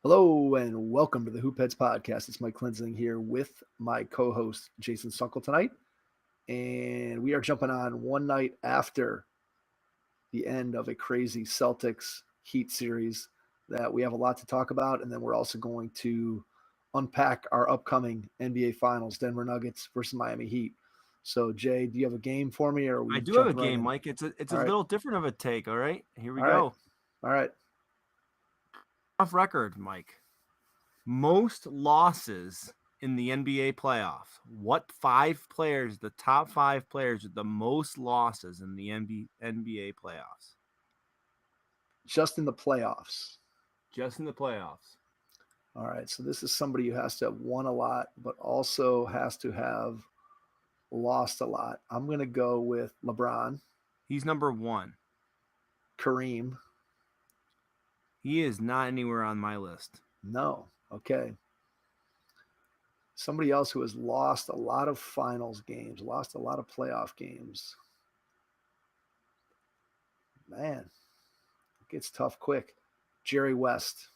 Hello and welcome to the Hoop Heads podcast. It's Mike Klinzing here with my co-host Jason Sunkle tonight, and we are jumping on one night after the end of a crazy Celtics Heat series that we have a lot to talk about, and then we're also going to unpack our upcoming NBA Finals: Denver Nuggets versus Miami Heat. So, Jay, do you have a game for me, or are I we do have a jumping right game, in? Mike. It's a All right, little different of a take. All right, here we all right, go. all right. Off record, Mike. Most losses in the NBA playoff. What five players, the top five players with the most losses in the NBA playoffs? Just in the playoffs. Just in the playoffs. All right, so this is somebody who has to have won a lot, but also has to have lost a lot. I'm going to go with LeBron, He's number one. Kareem. He is not anywhere on my list. No. Okay. Somebody else who has lost a lot of finals games, lost a lot of playoff games. Man, it gets tough quick. Jerry West.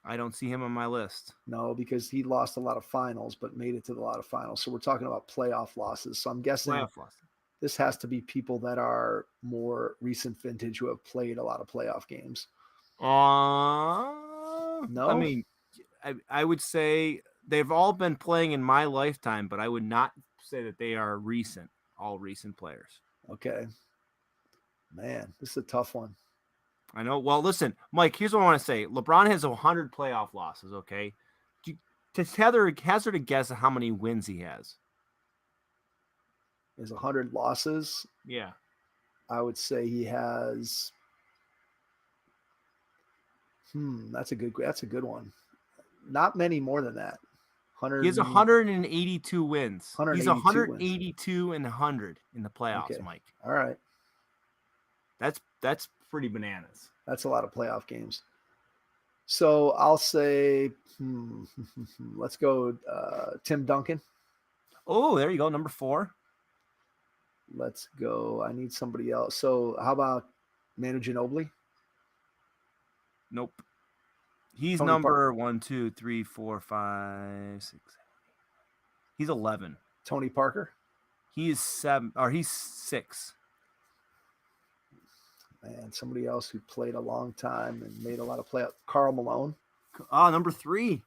I don't see him on my list. No, because he lost a lot of finals, but made it to a lot of finals. So we're talking about playoff losses. So I'm guessing Playoff loss. this has to be people that are more recent vintage who have played a lot of playoff games. I mean, I would say they've all been playing in my lifetime, but I would not say that they are recent, all recent players. Okay. Man, this is a tough one. I know. Well, listen, Mike, here's what I want to say. LeBron has 100 playoff losses, okay? To hazard a guess at how many wins he has. He has 100 losses. Yeah. I would say he has. That's a good one. Not many more than that. 100. He has 182 wins. 182 He's 182 and 100 in the playoffs, Okay. Mike. All right. That's pretty bananas. That's a lot of playoff games. So I'll say, let's go Tim Duncan. Oh, there you go, number 4. Let's go. I need somebody else. So how about Manu Ginobili? Nope. He's Tony number Parker. 1, 2, 3, 4, 5, 6, 7. He's 11. Tony Parker. He is 7, or he's 6. And somebody else who played a long time and made a lot of playoff. Karl Malone. Number 3.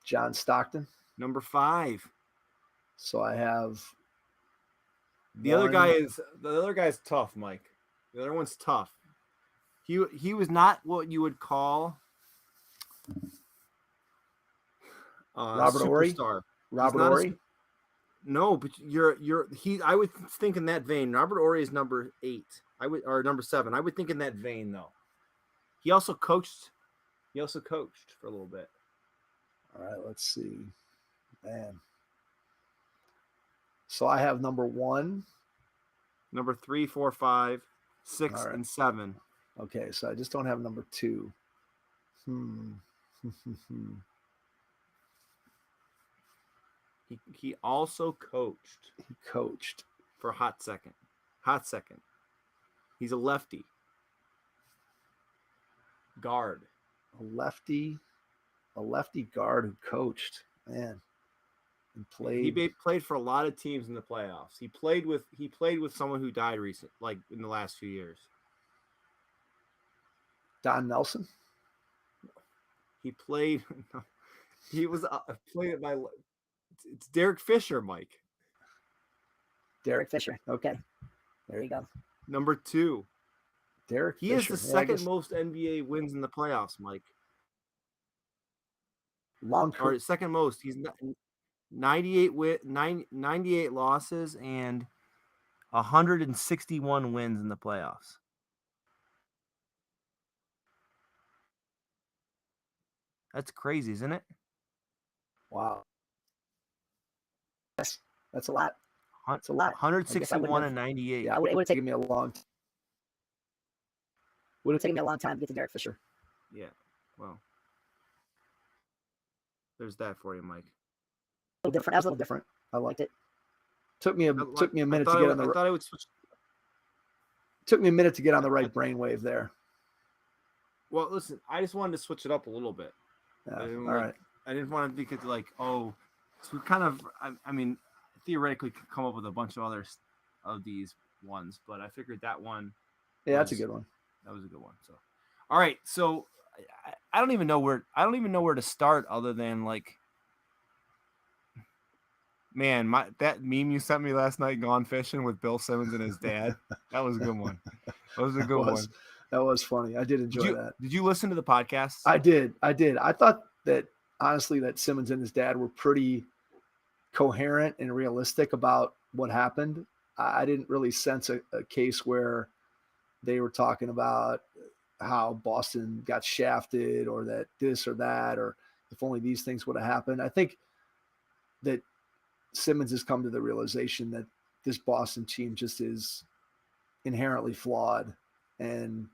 John Stockton. Number 5. So I have. The other guy's tough, Mike. The other one's tough. He was not what you would call Robert Horry. Robert Horry. No, but I would think in that vein. Robert Horry is number 8. Or number 7. I would think in that vein though. He also coached for a little bit. All right, let's see. Man. So I have number 1. Number 3, 4, 5, 6, right. and 7. Okay, so I just don't have number 2. He also coached. He coached for a hot second. He's a lefty. Guard. A lefty guard who coached. Man. And played. He played for a lot of teams in the playoffs. He played with someone who died like in the last few years. Don Nelson. He played. He was played by. It's Derek Fisher, Mike. Derek Fisher. Okay, there you go. Number 2. Derek Fisher. He is the second most NBA wins in the playoffs, Mike. Or second most. He's 98 losses and 161 wins in the playoffs. That's crazy, isn't it? Wow. That's a lot. That's a lot. 161 and 98. Yeah, it would have taken me a long time. Would have taken me a long time to get to Derek Fisher. Yeah. Well, there's that for you, Mike. A little different. That was a little different. I liked it. Took me a minute to get on the. I thought I would switch. Took me a minute to get on the right brainwave there. Well, listen, I just wanted to switch it up a little bit. Yeah. I didn't All like, right. I didn't want to think it's like, oh, so we kind of, I mean, theoretically could come up with a bunch of other of these ones, but I figured that one Yeah, that's a was good one. that was a good one. So, all right, so I don't even know where to start other than like, man, that meme you sent me last night, gone fishing with Bill Simmons and his dad. That was a good one. That was a good one. That was funny. I did enjoy that. Did you listen to the podcast? I did. I thought that honestly that Simmons and his dad were pretty coherent and realistic about what happened. I didn't really sense a case where they were talking about how Boston got shafted or that this or that, or if only these things would have happened. I think that Simmons has come to the realization that this Boston team just is inherently flawed and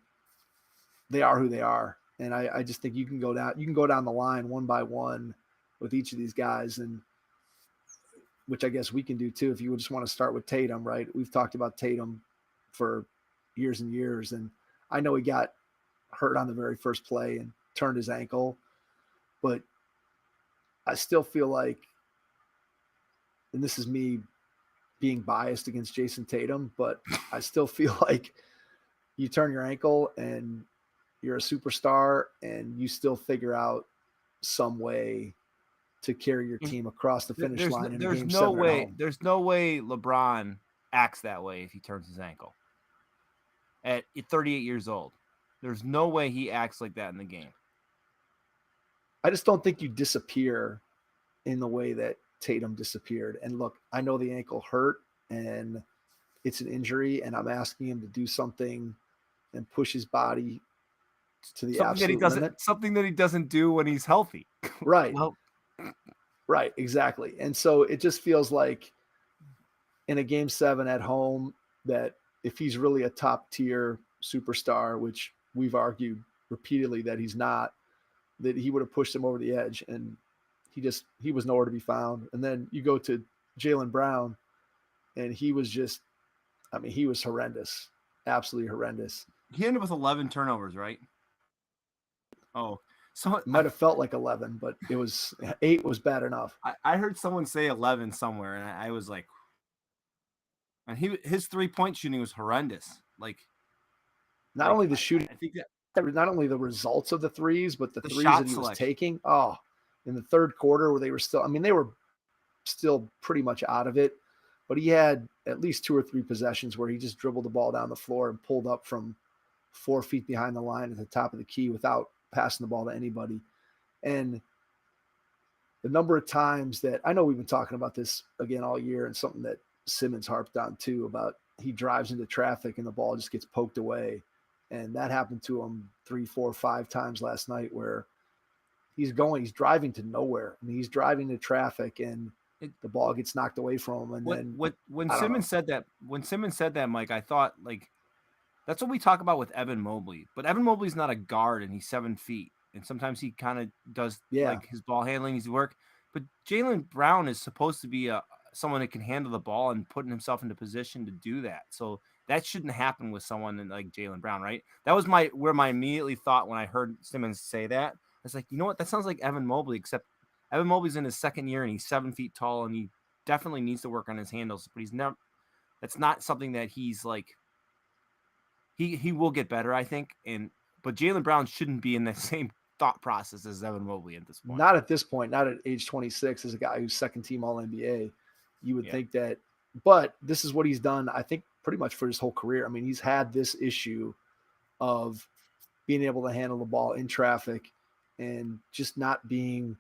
they are who they are. And I just think you can go down the line one by one with each of these guys, and which I guess we can do too if you just want to start with Tatum, right? We've talked about Tatum for years and years, and I know he got hurt on the very first play and turned his ankle, but I still feel like, and this is me being biased against Jason Tatum, but I still feel like you turn your ankle and you're a superstar and you still figure out some way to carry your team across the finish line in there's game no 7 at way home. there's no way LeBron acts that way if he turns his ankle at 38 years old. There's no way he acts like that in the game. I just don't think you disappear in the way that Tatum disappeared. And look, I know the ankle hurt and it's an injury, and I'm asking him to do something and push his body to the absolute limit. Something that he doesn't do when he's healthy. Right. Well, right, exactly. And so it just feels like in a game 7 at home that if he's really a top tier superstar, which we've argued repeatedly that he's not, that he would have pushed him over the edge, and he was nowhere to be found. And then you go to Jaylen Brown, and he was horrendous, absolutely horrendous. He ended with 11 turnovers, right? Oh, so it might have felt like 11, but it was 8 was bad enough. I heard someone say 11 somewhere, and I was like, and his 3-point shooting was horrendous. Like, not only the shooting, I think that not only the results of the threes, but the threes shot that he was selection. taking. Oh, in the third quarter where they were still pretty much out of it, but he had at least 2 or 3 possessions where he just dribbled the ball down the floor and pulled up from 4 feet behind the line at the top of the key without passing the ball to anybody. And the number of times that, I know we've been talking about this again all year, and something that Simmons harped on too, about he drives into traffic and the ball just gets poked away. And that happened to him 3, 4, 5 times last night, where he's driving to nowhere. I mean, he's driving to traffic and the ball gets knocked away from him. And when Simmons said that, Mike, I thought, like, that's what we talk about with Evan Mobley. But Evan Mobley's not a guard, and he's 7 feet. And sometimes he kind of does like his ball handling, his work. But Jaylen Brown is supposed to be someone that can handle the ball and putting himself into position to do that. So that shouldn't happen with someone like Jaylen Brown, right? That was where my immediately thought when I heard Simmons say that. I was like, you know what? That sounds like Evan Mobley, except Evan Mobley's in his 2nd year and he's 7 feet tall and he definitely needs to work on his handles. But that's not something that he's like. He will get better, I think. But Jaylen Brown shouldn't be in the same thought process as Evan Mobley at this point. Not at this point, not at age 26, as a guy who's 2nd team All NBA. You would think that, but this is what he's done, I think, pretty much for his whole career. I mean, he's had this issue of being able to handle the ball in traffic and just not being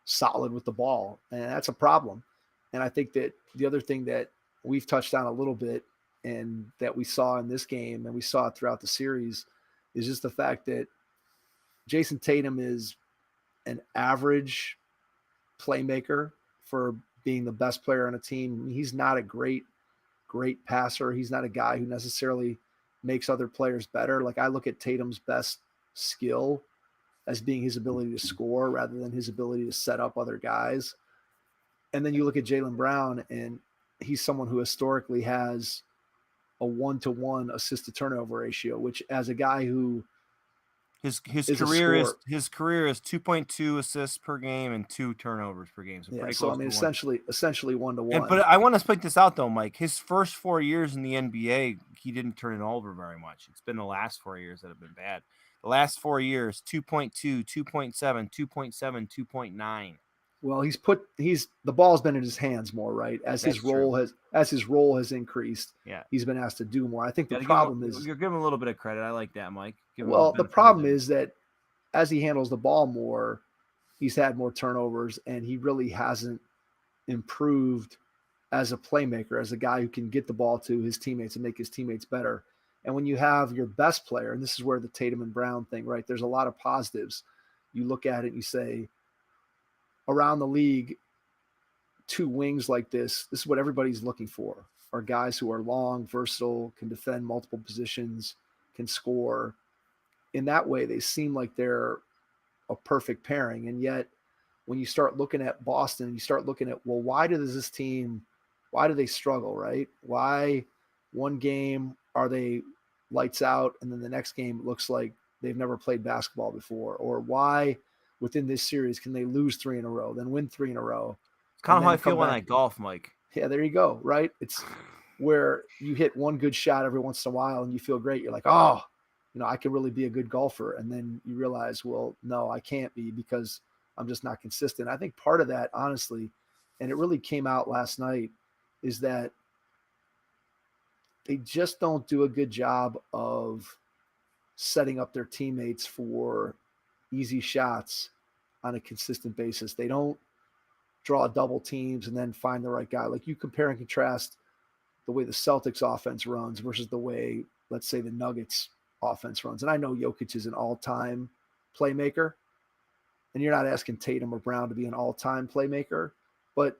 solid with the ball. And that's a problem. And I think that the other thing that we've touched on a little bit and that we saw in this game and we saw it throughout the series is just the fact that Jason Tatum is an average playmaker for being the best player on a team. He's not a great passer. He's not a guy who necessarily makes other players better. Like, I look at Tatum's best skill as being his ability to score rather than his ability to set up other guys. And then you look at Jaylen Brown, and he's someone who historically has a 1-to-1 assist to turnover ratio, which, as a guy who His is a career is scorer. 2.2 assists per game and 2 turnovers per game. So Yeah, pretty so I close mean, to one. essentially 1-to-1. But I want to point this out though, Mike. His first 4 years in the NBA, he didn't turn it over very much. It's been the last 4 years that have been bad. The last 4 years, 2.2, 2.7, 2.7, 2.9. Well, the ball's been in his hands more, right? As That's his true. role has increased, Yeah. he's been asked to do more. I think the Gotta problem is, you're giving him a little bit of credit. I like that, Mike. Give him well, the benefit of the problem doubt. is that as he handles the ball more, he's had more turnovers, and he really hasn't improved as a playmaker, as a guy who can get the ball to his teammates and make his teammates better. And when you have your best player, and this is where the Tatum and Brown thing, right? There's a lot of positives. You look at it and you say, around the league, two wings like this is what everybody's looking for, are guys who are long, versatile, can defend multiple positions, can score. In that way, they seem like they're a perfect pairing. And yet, when you start looking at Boston, you start looking at, well, why do they struggle, right? Why one game are they lights out and then the next game it looks like they've never played basketball before? Or why within this series can they lose 3 in a row, then win 3 in a row? It's kind of how I feel when I golf, Mike. Yeah, there you go, right? It's where you hit one good shot every once in a while and you feel great. You're like, oh, I can really be a good golfer. And then you realize, well, no, I can't be because I'm just not consistent. I think part of that, honestly, and it really came out last night, is that they just don't do a good job of setting up their teammates for easy shots on a consistent basis. They don't draw double teams and then find the right guy. Like, you compare and contrast the way the Celtics offense runs versus the way, let's say, the Nuggets offense runs. And I know Jokic is an all-time playmaker, and you're not asking Tatum or Brown to be an all-time playmaker, but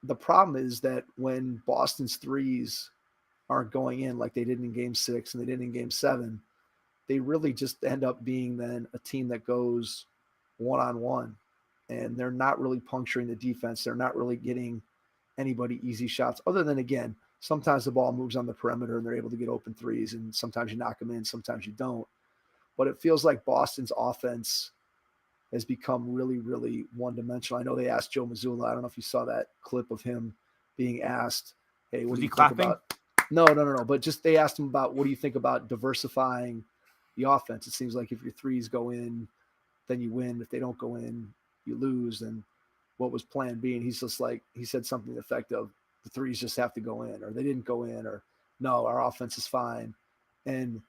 the problem is that when Boston's threes aren't going in like they did in game 6 and they did in game 7, they really just end up being then a team that goes one-on-one, and they're not really puncturing the defense. They're not really getting anybody easy shots, other than, again, sometimes the ball moves on the perimeter and they're able to get open threes, and sometimes you knock them in, sometimes you don't. But it feels like Boston's offense has become really, really one-dimensional. I know they asked Joe Mazzulla. I don't know if you saw that clip of him being asked, hey, what do you think about? No. But just they asked him about, what do you think about diversifying the offense? It seems like if your threes go in, then you win. If they don't go in, you lose. And what was plan B? And he's just like, he said something to the effect of, the threes just have to go in, or they didn't go in, or no, our offense is fine. And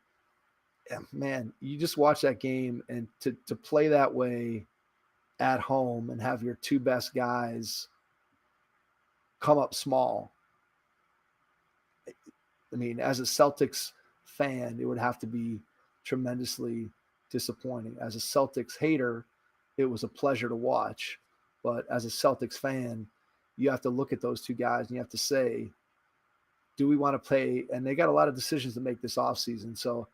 man, you just watch that game, and to play that way at home and have your two best guys come up small. I mean, as a Celtics fan, it would have to be tremendously disappointing. As a Celtics hater, it was a pleasure to watch. But as a Celtics fan, you have to look at those two guys and you have to say, do we want to play? And they got a lot of decisions to make this offseason. So,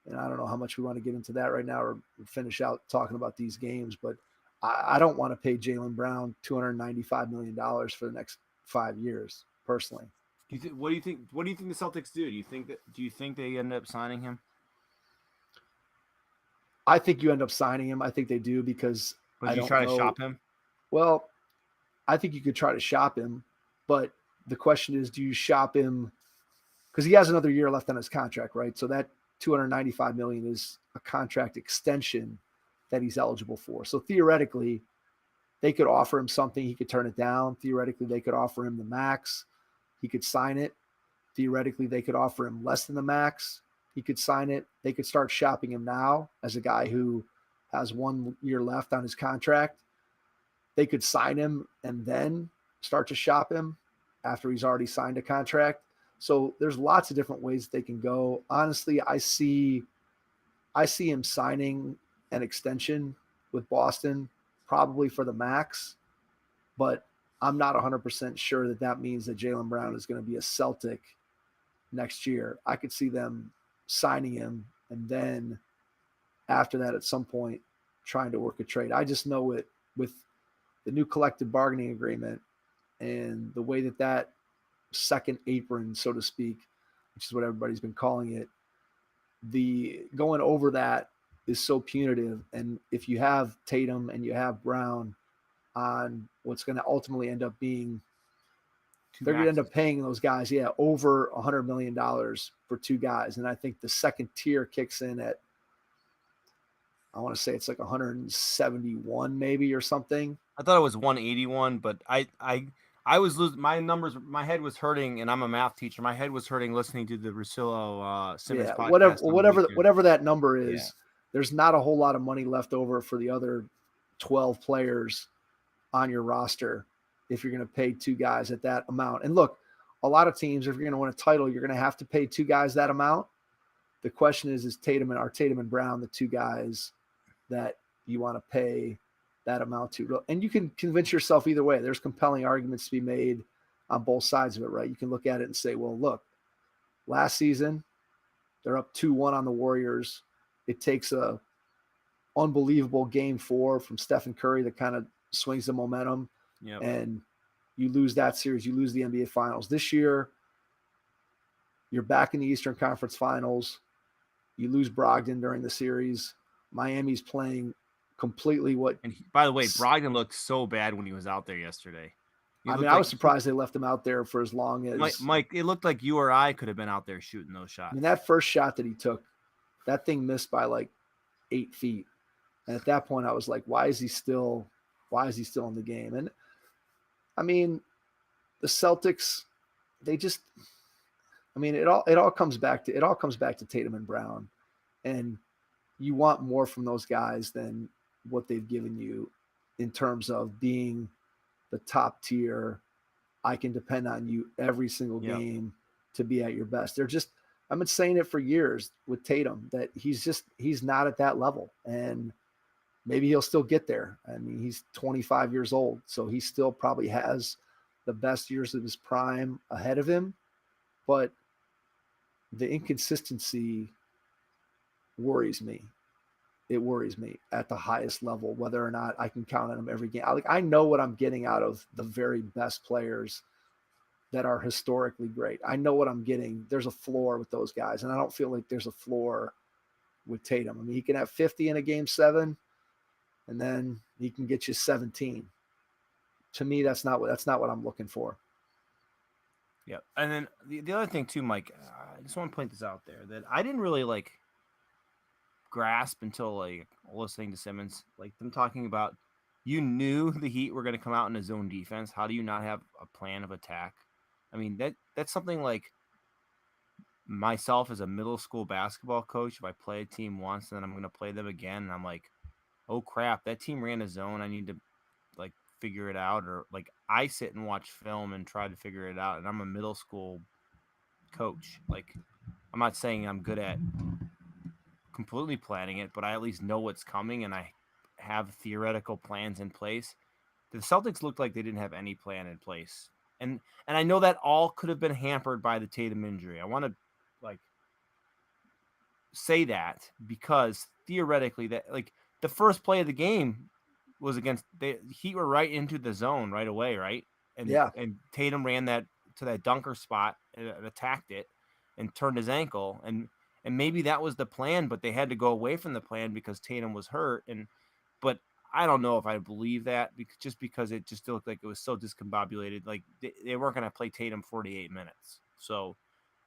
and I don't know how much we want to get into that right now or finish out talking about these games, but I don't want to pay Jaylen Brown $295 million for the next 5 years, personally. What do you think the Celtics do? Do you think they end up signing him? I think you end up signing him. I think they do, because I don't know. Try to shop him? Well, I think you could try to shop him, but the question is, do you shop him? Because he has another year left on his contract, right? So that $295 million is a contract extension that he's eligible for. So theoretically, they could offer him something. He could turn it down. Theoretically, they could offer him the max. He could sign it. Theoretically, they could offer him less than the max. He could sign it. They could start shopping him now as a guy who has 1 year left on his contract. They could sign him and then start to shop him after he's already signed a contract. So there's lots of different ways they can go. Honestly, I see him signing an extension with Boston, probably for the max, but I'm not 100% sure that means that Jaylen Brown is going to be a Celtic next year. I could see them signing him and then after that, at some point, trying to work a trade. I just know it with the new collective bargaining agreement and the way that second apron, so to speak, which is what everybody's been calling it, the going over that is so punitive. And if you have Tatum and you have Brown on what's going to ultimately end up being, they're going to end up paying those guys, over $100 million for two guys. And I think the second tier kicks in at, I want to say it's like 171 maybe or something. I thought it was 181, but I was losing my numbers. My head was hurting, and I'm a math teacher. My head was hurting listening to the Russillo Simmons podcast. Whatever that number is, there's not a whole lot of money left over for the other 12 players on your roster if you're going to pay two guys at that amount. And look, a lot of teams, if you're going to win a title, you're going to have to pay two guys that amount. The question is Tatum and Brown the two guys that you want to pay that amount to? And you can convince yourself either way. There's compelling arguments to be made on both sides of it, right? You can look at it and say, well, look, last season, they're up 2-1 on the Warriors. It takes a unbelievable game 4 from Stephen Curry that kind of swings the momentum. Yep. And you lose that series, you lose the NBA Finals. This year, you're back in the Eastern Conference Finals. You lose Brogdon during the series. Miami's playing completely by the way, Brogdon looked so bad when he was out there yesterday. I was surprised they left him out there for as long as Mike. It looked like you or I could have been out there shooting those shots. I mean, that first shot that he took, that thing missed by like 8 feet. And at that point I was like, why is he still in the game? And I mean, the Celtics, it all comes back to Tatum and Brown. And you want more from those guys than what they've given you in terms of being the top tier. I can depend on you every single game to be at your best. I've been saying it for years with Tatum that he's not at that level, and maybe he'll still get there. I mean, he's 25 years old, so he still probably has the best years of his prime ahead of him, but the inconsistency worries me. It worries me at the highest level, whether or not I can count on him every game. I know what I'm getting out of the very best players that are historically great. I know what I'm getting. There's a floor with those guys, and I don't feel like there's a floor with Tatum. I mean, he can have 50 in a game 7, and then he can get you 17. To me, that's not what I'm looking for. Yeah, and then the other thing too, Mike, I just want to point this out there that I didn't really grasp until listening to Simmons, them talking about, you knew the Heat were going to come out in a zone defense. How do you not have a plan of attack? I mean, that's something like myself as a middle school basketball coach. If I play a team once and then I'm going to play them again, and I'm like, oh crap, that team ran a zone. I need to figure it out. Or I sit and watch film and try to figure it out. And I'm a middle school coach. I'm not saying I'm good at completely planning it, but I at least know what's coming and I have theoretical plans in place. The Celtics looked like they didn't have any plan in place. And I know that all could have been hampered by the Tatum injury. I want to say that because theoretically that the first play of the game was against the Heat, were right into the zone right away, right? And Tatum ran that to that dunker spot and attacked it and turned his ankle, and maybe that was the plan, but they had to go away from the plan because Tatum was hurt. But I don't know if I believe that because it just looked like it was so discombobulated. They weren't going to play Tatum 48 minutes. So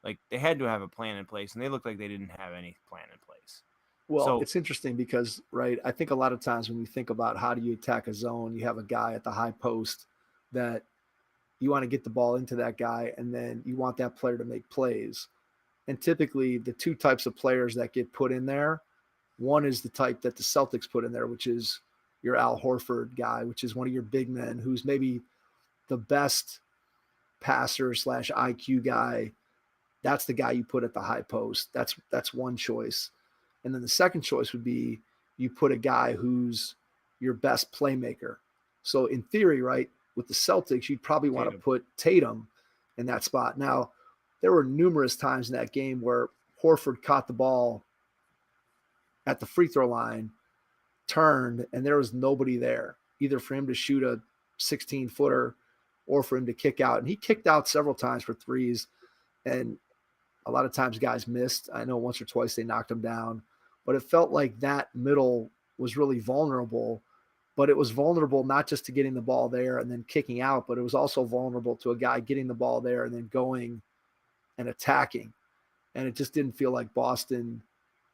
they had to have a plan in place, and they looked like they didn't have any plan in place. Well, it's interesting because, right, I think a lot of times when you think about how do you attack a zone, you have a guy at the high post that you want to get the ball into that guy, and then you want that player to make plays. And typically the two types of players that get put in there, one is the type that the Celtics put in there, which is your Al Horford guy, which is one of your big men who's maybe the best passer / IQ guy. That's the guy you put at the high post. That's one choice. And then the second choice would be you put a guy who's your best playmaker. So in theory, right, with the Celtics, you'd probably want to put Tatum in that spot. Now, there were numerous times in that game where Horford caught the ball at the free throw line, turned, and there was nobody there, either for him to shoot a 16-footer or for him to kick out. And he kicked out several times for threes, and a lot of times guys missed. I know once or twice they knocked him down. but it felt like that middle was really vulnerable. But it was vulnerable not just to getting the ball there and then kicking out, but it was also vulnerable to a guy getting the ball there and then going and attacking. And it just didn't feel like Boston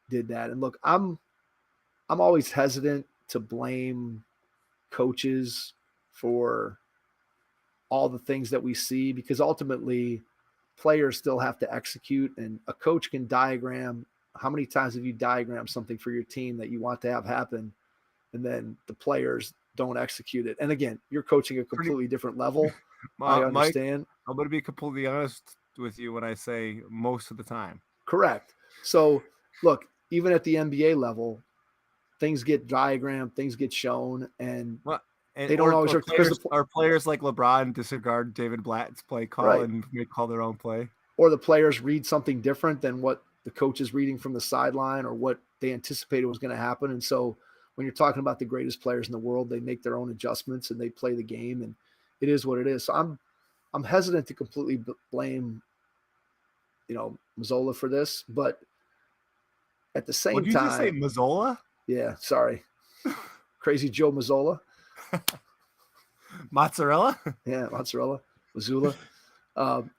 did that. And look, I'm always hesitant to blame coaches for all the things that we see, because ultimately players still have to execute, and a coach can diagram. How many times have you diagrammed something for your team that you want to have happen, and then the players don't execute it? And again, you're coaching a completely different level. I understand. Mike, I'm going to be completely honest with you when I say most of the time. Correct. So look, even at the NBA level, things get diagrammed, things get shown, and they don't always work because players like LeBron disregard David Blatt's play call, right, and may call their own play, or the players read something different than what the coach is reading from the sideline or what they anticipated was going to happen. And so when you're talking about the greatest players in the world, they make their own adjustments and they play the game, and it is what it is. So I'm hesitant to completely blame, Mazzola for this, but at the same time, did you just say Mazzola? Yeah, sorry. Crazy Joe Mazzola. Mozzarella? Yeah, mozzarella. Mazzola.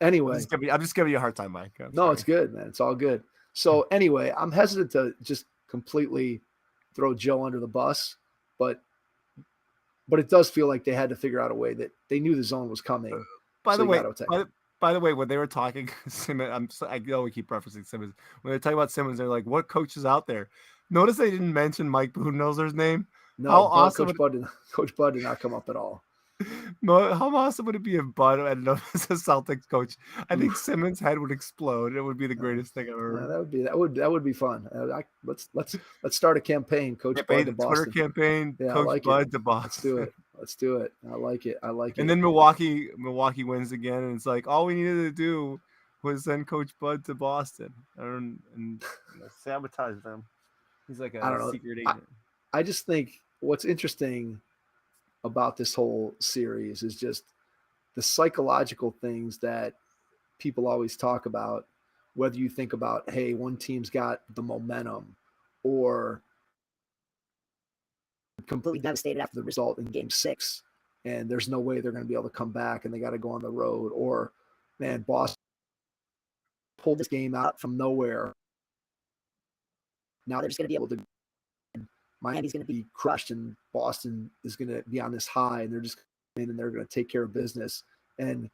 Anyway. I'm just giving you a hard time, Mike. No, it's good, man. It's all good. So anyway, I'm hesitant to just completely throw Joe under the bus, but it does feel like they had to figure out a way that they knew the zone was coming. By the way, when they were talking, Simmons, I know we keep referencing Simmons. When they're talking about Simmons, they're like, "What coach is out there?" Notice they didn't mention Mike Budenholzer's name. No, how awesome! Coach Bud did not come up at all. How awesome would it be if Bud ended up as a Celtics coach? I think Simmons' head would explode. It would be the greatest thing ever. Yeah, that would be fun. Let's start a campaign, Coach Bud to Boston. Twitter campaign, yeah, Coach Bud to Boston. Let's do it. I like it. And then Milwaukee wins again, and it's like all we needed to do was send Coach Bud to Boston and sabotage them. He's like a secret agent. I just think what's interesting about this whole series is just the psychological things that people always talk about, whether you think about, hey, one team's got the momentum, or completely devastated after the result in game 6 and there's no way they're going to be able to come back and they got to go on the road, or man, Boston pulled this game out from nowhere. Now they're just going to be able to, Miami's going to be crushed and Boston is going to be on this high, and they're just in and they're going to take care of business. And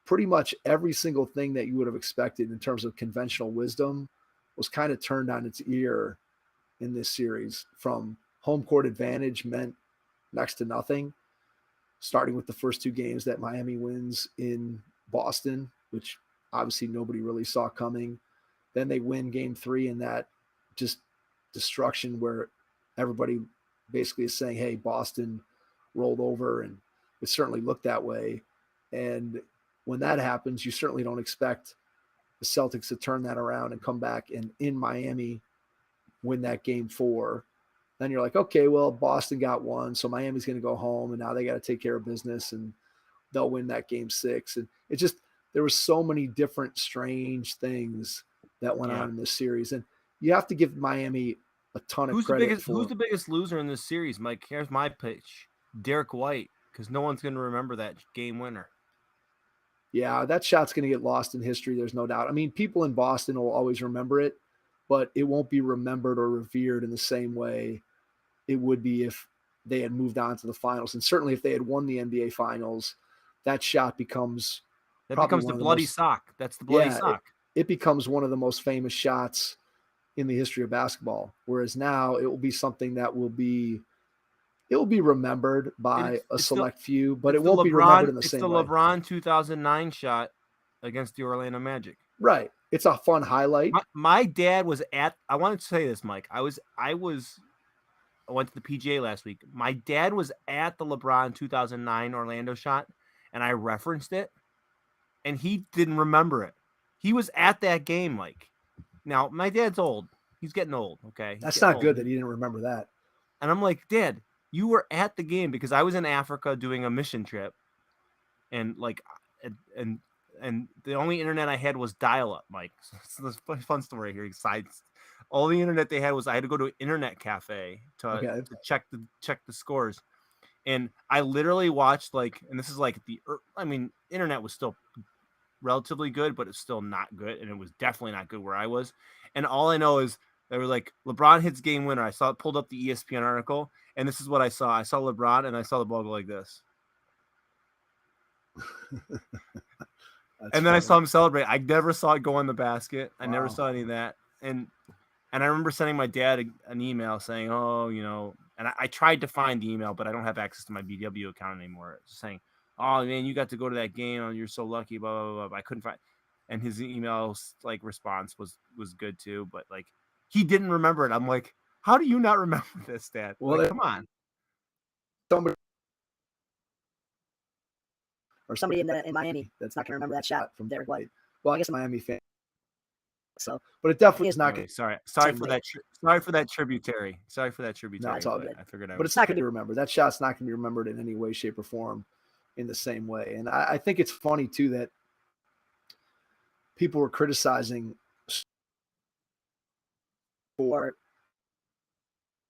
pretty much every single thing that you would have expected in terms of conventional wisdom was kind of turned on its ear in this series. From home court advantage meant next to nothing, starting with the first 2 games that Miami wins in Boston, which obviously nobody really saw coming. Then they win game 3 in that just destruction where everybody basically is saying, hey, Boston rolled over, and it certainly looked that way. And when that happens, you certainly don't expect the Celtics to turn that around and come back and in Miami win that game 4. Then you're like, okay, well, Boston got 1, so Miami's going to go home, and now they got to take care of business, and they'll win that game 6. And it just, there were so many different strange things that went on in this series. And you have to give Miami a ton of credit. Who's the biggest loser in this series, Mike? Here's my pitch. Derek White, because no one's going to remember that game winner. Yeah, that shot's going to get lost in history, there's no doubt. I mean, people in Boston will always remember it, but it won't be remembered or revered in the same way it would be if they had moved on to the finals. And certainly if they had won the NBA finals, that shot becomes the bloody sock. That's the bloody sock. It becomes one of the most famous shots in the history of basketball. Whereas now it will be something that will be remembered by a select few, but it won't be remembered in the same way. It's the LeBron 2009 shot against the Orlando Magic. Right. It's a fun highlight. My dad was I wanted to say this, Mike. I went to the PGA last week. My dad was at the LeBron 2009 Orlando shot, and I referenced it, and he didn't remember it. He was at that game, Mike. Now, my dad's old. He's getting old, okay? That's not good that he didn't remember that. And I'm like, Dad, you were at the game, because I was in Africa doing a mission trip, and the only internet I had was dial-up, Mike. So it's a fun story here. all the internet they had was I had to go to an internet cafe Okay. to check the scores. And I literally watched and this is internet was still relatively good, but it's still not good. And it was definitely not good where I was. And all I know is they were like, LeBron hits game winner. I saw it pulled up the ESPN article, and this is what I saw. I saw LeBron, and I saw the ball go like this. And then I saw him celebrate. I never saw it go in the basket. I never saw any of that. And I remember sending my dad an email saying, and I tried to find the email, but I don't have access to my BW account anymore. Just saying, oh man, you got to go to that game. You're so lucky. Blah blah blah. I couldn't find. And his email response was good too, but he didn't remember it. I'm like, how do you not remember this, Dad? Well, come on. Somebody in Miami that's not going to remember that shot from Derek White. Well, I guess a Miami fan. So, but it definitely is not. Sorry for that. Sorry for that tributary. No, it's all good. I figured but it's not going to be remembered. That shot's not going to be remembered in any way, shape, or form in the same way. And I think it's funny too that people were criticizing for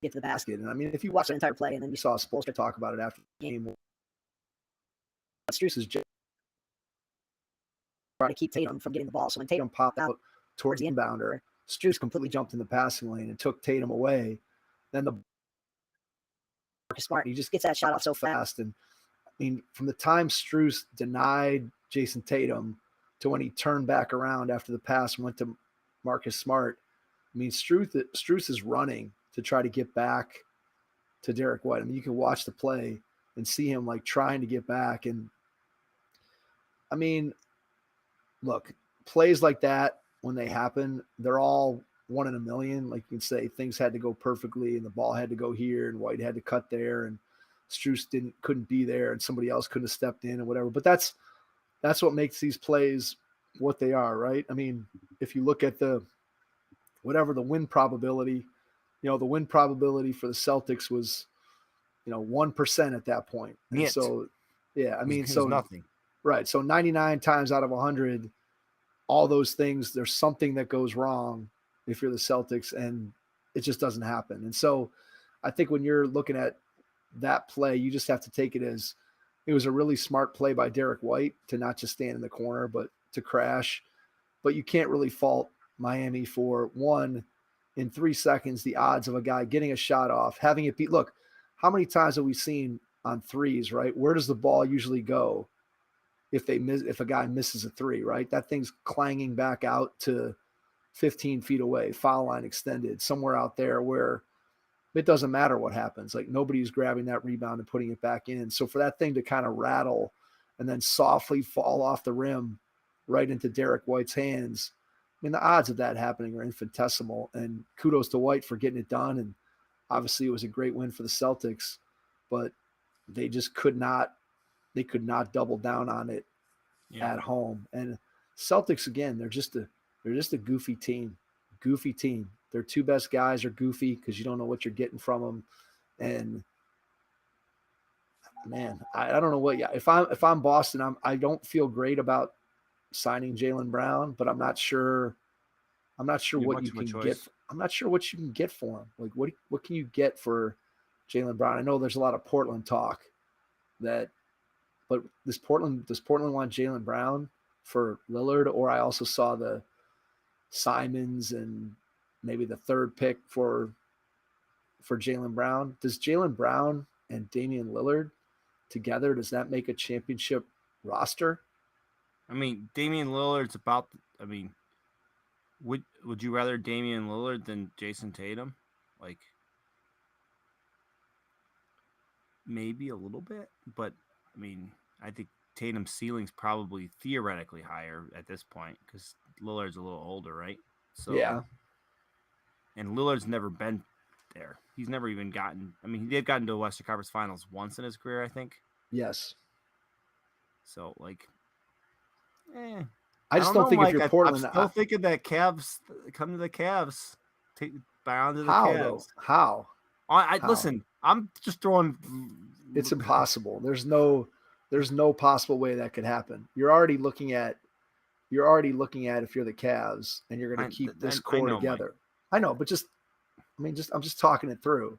get to the basket. And I mean, if you watch the entire play and then you saw Spoelstra talk about it after the game, Strus is just trying to keep Tatum from getting the ball. So when Tatum popped out towards the inbounder, Strus completely jumped in the passing lane and took Tatum away. Then Marcus Smart, he just gets that shot off so fast. And I mean, from the time Strus denied Jason Tatum to when he turned back around after the pass and went to Marcus Smart, I mean, Strus is running to try to get back to Derek White. I mean, you can watch the play and see him trying to get back. And I mean, look, plays like that, when they happen, they're all 1 in a million. Like you can say, things had to go perfectly and the ball had to go here and White had to cut there and Strus couldn't be there and somebody else couldn't have stepped in or whatever. But that's what makes these plays what they are, right? I mean, if you look at the win probability, the win probability for the Celtics was, 1% at that point. And so, yeah, I mean, so nothing. Right. So 99 times out of 100, all those things, there's something that goes wrong if you're the Celtics and it just doesn't happen. And so I think when you're looking at that play, you just have to take it as it was a really smart play by Derek White to not just stand in the corner, but to crash. But you can't really fault Miami for, one, in 3 seconds, the odds of a guy getting a shot off, having it beat. Look, how many times have we seen on threes, right? Where does the ball usually go if a guy misses a three, right? That thing's clanging back out to 15 feet away, foul line extended, somewhere out there where it doesn't matter what happens. Nobody's grabbing that rebound and putting it back in. So for that thing to kind of rattle and then softly fall off the rim right into Derek White's hands, I mean, the odds of that happening are infinitesimal. And kudos to White for getting it done. And obviously it was a great win for the Celtics, but they just could not double down on it at home. And Celtics, again, they're just a goofy team. Their two best guys are goofy because you don't know what you're getting from them. And man, I don't know what. Yeah, if I'm Boston, I don't feel great about signing Jaylen Brown, but I'm not sure what you can get. I'm not sure what you can get for him. What can you get for Jaylen Brown? I know there's a lot of Portland talk but does Portland want Jaylen Brown for Lillard? Or I also saw the Simons and maybe the third pick for Jaylen Brown. Does Jaylen Brown and Damian Lillard together, does that make a championship roster? I mean, Damian Lillard's would you rather Damian Lillard than Jason Tatum? Maybe a little bit, but I mean, I think Tatum's ceiling's probably theoretically higher at this point because Lillard's a little older, right? So yeah. And Lillard's never been there. He's never even gotten. I mean, he did gotten to a Western Conference Finals once in his career, I think. Yes. So I just don't think if you're Portland, I'm still thinking that Cavs come to the Cavs, bound to the Cavs. Though? How? Listen. I'm just throwing. It's impossible. There's no possible way that could happen. You're already looking at if you're the Cavs and you're going to keep this core together. I know, but I'm just talking it through.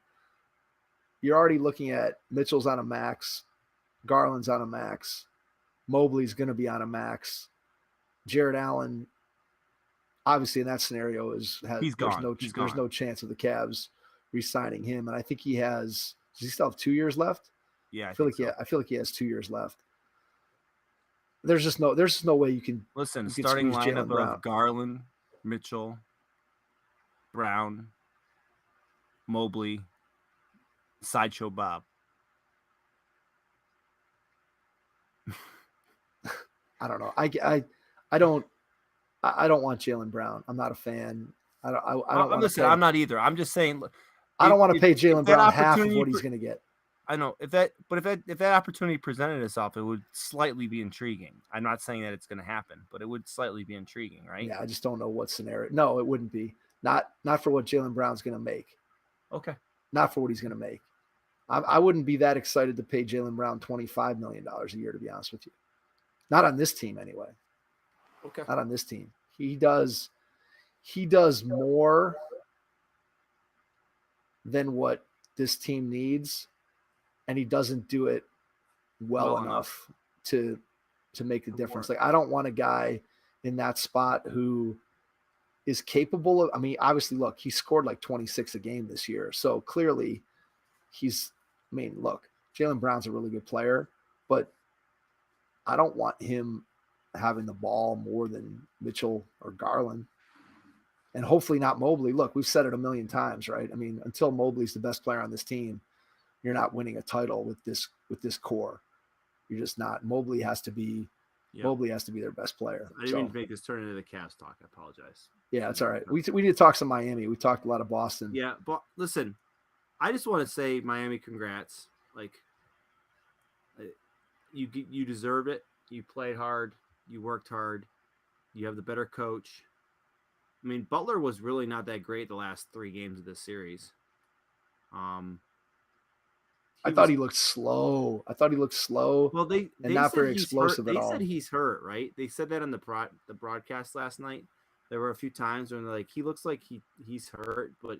You're already looking at Mitchell's on a max, Garland's on a max, Mobley's going to be on a max, Jared Allen. Obviously, in that scenario, He's gone. There's no chance of the Cavs re-signing him, and I think he has. Does he still have 2 years left? Yeah, I feel like he has 2 years left. There's just no way you can starting lineup Brown. of Garland, Mitchell, Brown, Mobley, Sideshow Bob. I don't know. I don't want Jaylen Brown. I'm not a fan. I don't. I'm not either. I'm just saying. I don't want to pay Jaylen Brown half of what he's going to get. I know if that opportunity presented itself, it would slightly be intriguing. I'm not saying that it's going to happen, but it would slightly be intriguing, right? Yeah, I just don't know what scenario. No, it wouldn't be. Not for what Jaylen Brown's going to make. Okay. Not for what he's going to make. I wouldn't be that excited to pay Jaylen Brown $25 million a year, to be honest with you. Not on this team, anyway. Okay. Not on this team. He does more than what this team needs, and he doesn't do it well enough to make the difference. Like, I don't want a guy in that spot who is capable of, I mean, obviously, look, he scored like 26 a game this year. So clearly Jaylen Brown's a really good player, but I don't want him having the ball more than Mitchell or Garland. And hopefully not Mobley. Look, we've said it a million times, right? I mean, until Mobley's the best player on this team, you're not winning a title with this core. You're just not. Mobley has to be their best player. I didn't mean to make this turn into the Cavs talk. I apologize. Yeah, it's all right. We need to talk some Miami. We talked a lot of Boston. Yeah, but listen, I just want to say Miami, congrats. Like, you deserve it. You played hard. You worked hard. You have the better coach. I mean, Butler was really not that great the last 3 games of this series. I thought he looked slow. Well, they not very explosive at all. They said he's hurt, right? They said that on the broadcast last night. There were a few times when they're like, he looks like he's hurt, but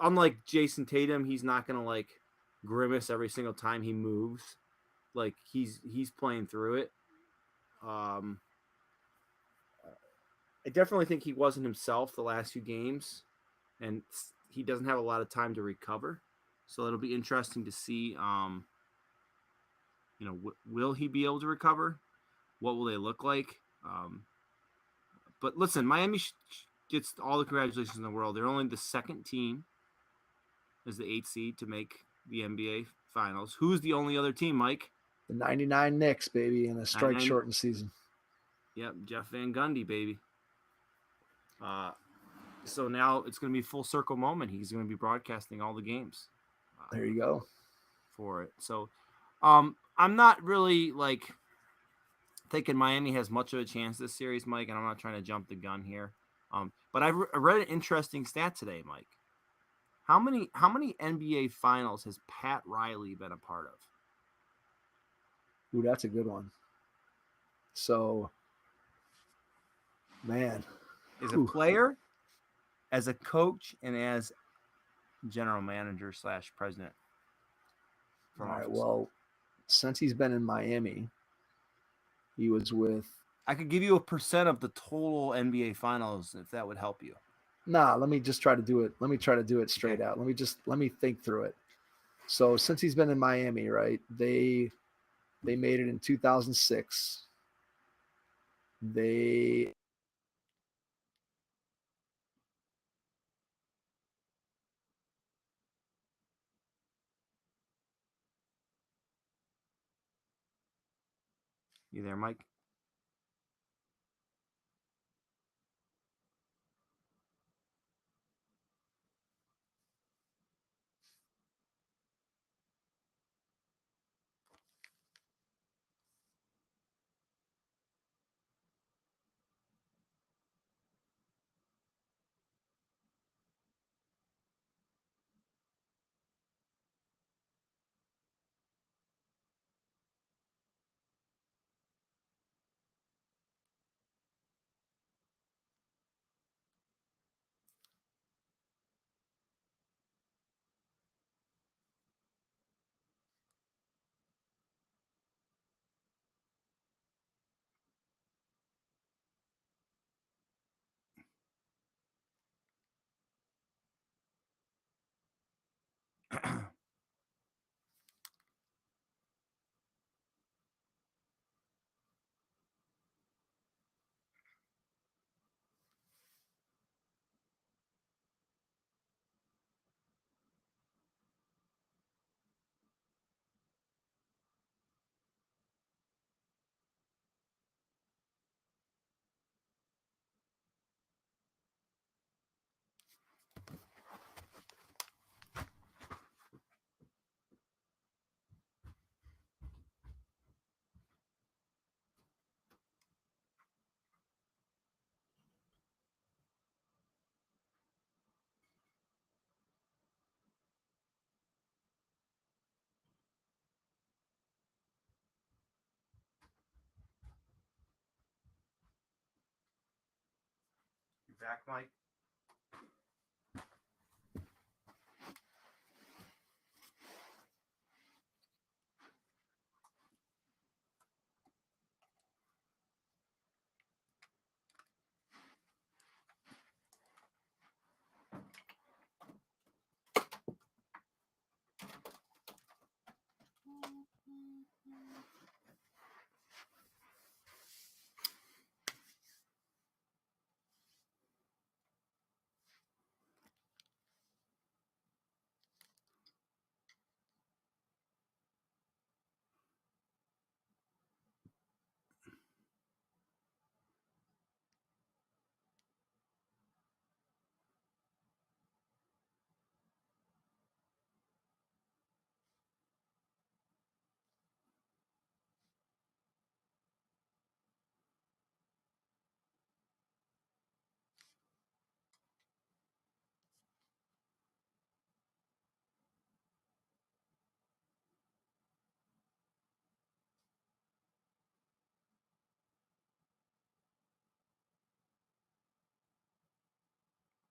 unlike Jason Tatum, he's not gonna like grimace every single time he moves. Like he's playing through it. I definitely think he wasn't himself the last few games, and he doesn't have a lot of time to recover. So it'll be interesting to see, will he be able to recover? What will they look like? But listen, Miami gets all the congratulations in the world. They're only the second team as the 8th seed to make the NBA Finals. Who's the only other team, Mike? The 99 Knicks, baby, in a strike-shortened season. Yep, Jeff Van Gundy, baby. So now it's going to be a full circle moment. He's going to be broadcasting all the games. There you go. For it. So I'm not really like thinking Miami has much of a chance this series, Mike, and I'm not trying to jump the gun here. But I read an interesting stat today, Mike. How many NBA Finals has Pat Riley been a part of? Ooh, that's a good one. So, man. As a player, as a coach, and as general manager / president. All right, well, since he's been in Miami, he was with... I could give you a percent of the total NBA Finals if that would help you. Nah, let me just try to do it. Let me try to do it straight out. Let me think through it. So since he's been in Miami, right, they made it in 2006. You there, Mike? back, Mike?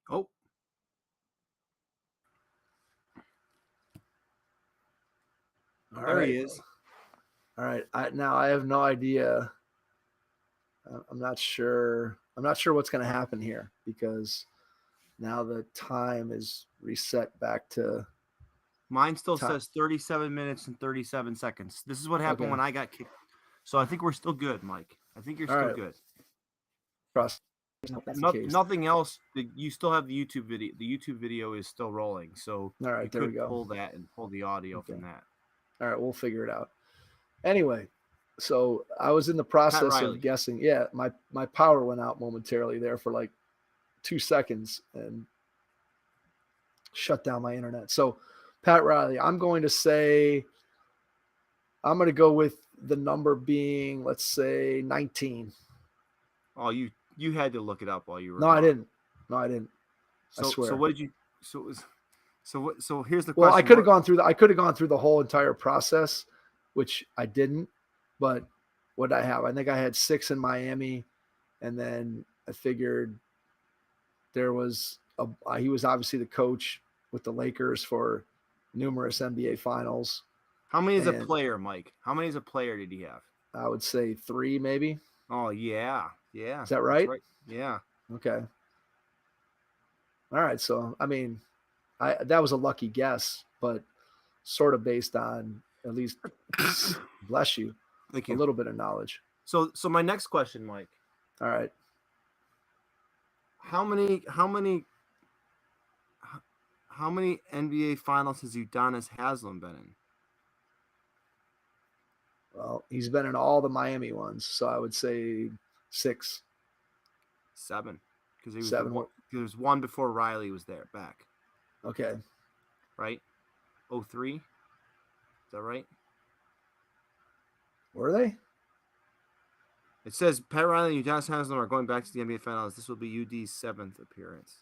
Oh, All there right. he is. All right. Now I have no idea. I'm not sure. I'm not sure what's going to happen here because now the time is reset back to Mine still time. says 37 minutes and 37 seconds. This is what happened Okay. when I got kicked. So I think we're still good, Mike. I think you're All still right. good. Trust. That's the case. Nothing else. You still have the YouTube video. The YouTube video is still rolling. So All right, you there we could go. pull that and pull the audio Okay. from that. All right, we'll figure it out. Anyway, so I was in the process Riley. of guessing. Yeah, my power went out momentarily there for like 2 seconds and shut down my internet. So Pat Riley, I'm going to go with the number being, let's say 19. Oh, you had to look it up while you were. No, gone. I didn't. No, I didn't. So I swear. So what did you? So it was. So what? So here's the Well, question. I could have gone through the whole entire process, which I didn't. But what did I have? I think I had 6 in Miami, and then I figured there was he was obviously the coach with the Lakers for numerous NBA finals. How many is a and player, Mike? How many as a player did he have? I would say 3 maybe. Oh yeah. Is that right? That's right. Yeah. Okay. All right. So I mean, that was a lucky guess, but sort of based on at least, bless you, Thank a you. little bit of knowledge. So my next question, Mike. All right. How many NBA finals has Udonis Haslem been in? Well, he's been in all the Miami ones, so I would say 6. 7, because he was 7. there was one before Riley was there back, Okay. right? 03. Is that right? Were they? It says Pat Riley and Udonis Haslem are going back to the NBA finals. This will be UD's 7th appearance.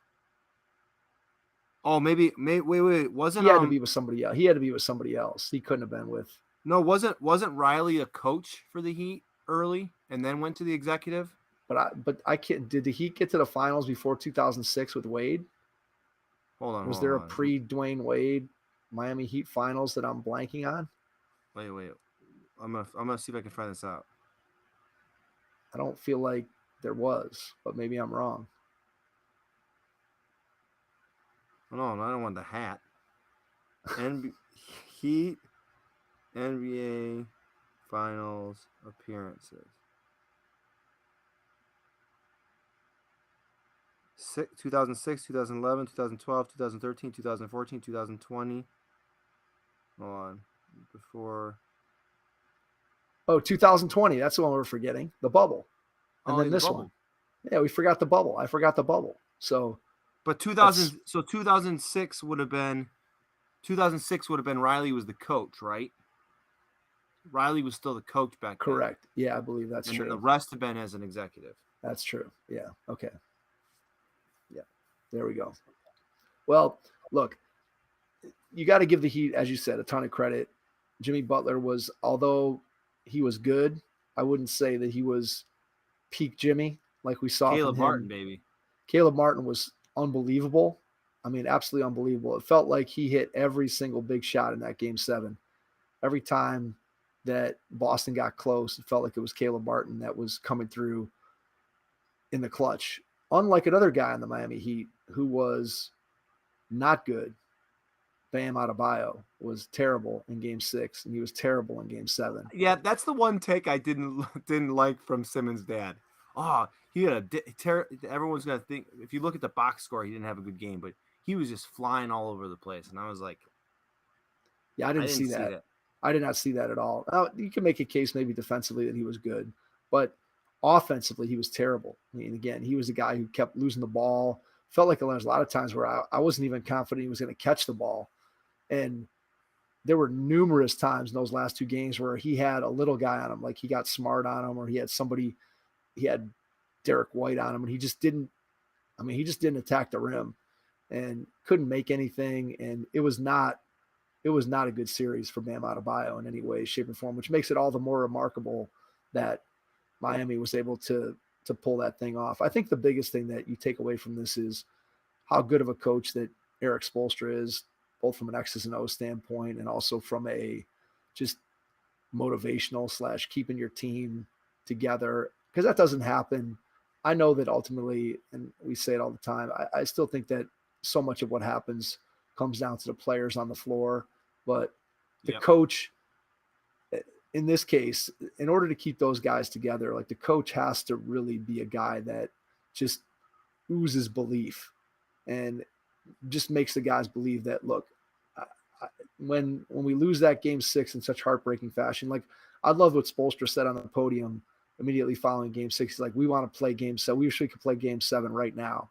Oh, maybe wait. Wasn't He had to be with somebody else. He had to be with somebody else. He couldn't have been with. No, wasn't Riley a coach for the Heat early and then went to the executive? But I can't. Did the Heat get to the finals before 2006 with Wade? Hold on. Was there a pre-Dwayne Wade Miami Heat finals that I'm blanking on? Wait. I'm gonna see if I can find this out. I don't feel like there was, but maybe I'm wrong. Oh, no, I don't want the hat. Heat NBA Finals appearances. 2006, 2011, 2012, 2013, 2014, 2020. Hold on. Before. Oh, 2020. That's the one we're forgetting. The bubble. And then the this bubble. one. Yeah, we forgot the bubble. I forgot the bubble. So, but 2006 would have been Riley was the coach, right? Riley was still the coach back then. Correct. Yeah, I believe that's true. The rest have been as an executive. That's true. Yeah. Okay. Yeah. There we go. Well, look, you got to give the Heat, as you said, a ton of credit. Jimmy Butler was, although he was good, I wouldn't say that he was peak Jimmy like we saw Caleb from him. Martin, baby. Caleb Martin was unbelievable. I mean, absolutely unbelievable. It felt like he hit every single big shot in that game 7. Every time that Boston got close, it felt like it was Caleb Martin that was coming through in the clutch. Unlike another guy in the Miami Heat who was not good, Bam Adebayo was terrible in game 6, and he was terrible in game 7. Yeah, that's the one take I didn't like from Simmons' dad. Oh, he had everyone's gonna think, if you look at the box score, he didn't have a good game, but he was just flying all over the place, and I was like, yeah, I didn't see that. I did not see that at all. Now, you can make a case maybe defensively that he was good, but offensively he was terrible. I mean, again, he was a guy who kept losing the ball. Felt like there was a lot of times where I wasn't even confident he was going to catch the ball. And there were numerous times in those last 2 games where he had a little guy on him, like he got Smart on him, or he had Derek White on him, and he just didn't attack the rim and couldn't make anything. And it was not a good series for Bam Adebayo in any way, shape, or form, which makes it all the more remarkable that Miami was able to pull that thing off. I think the biggest thing that you take away from this is how good of a coach that Erik Spoelstra is, both from an X's and O's standpoint and also from a just motivational / keeping your team together, because that doesn't happen. I know that ultimately, and we say it all the time, I still think that so much of what happens comes down to the players on the floor, but the coach, in this case, in order to keep those guys together, like the coach has to really be a guy that just oozes belief and just makes the guys believe that, look, when we lose that game 6 in such heartbreaking fashion, like I love what Spoelstra said on the podium immediately following game 6. He's like, we want to play game 7. We wish we could play game 7 right now.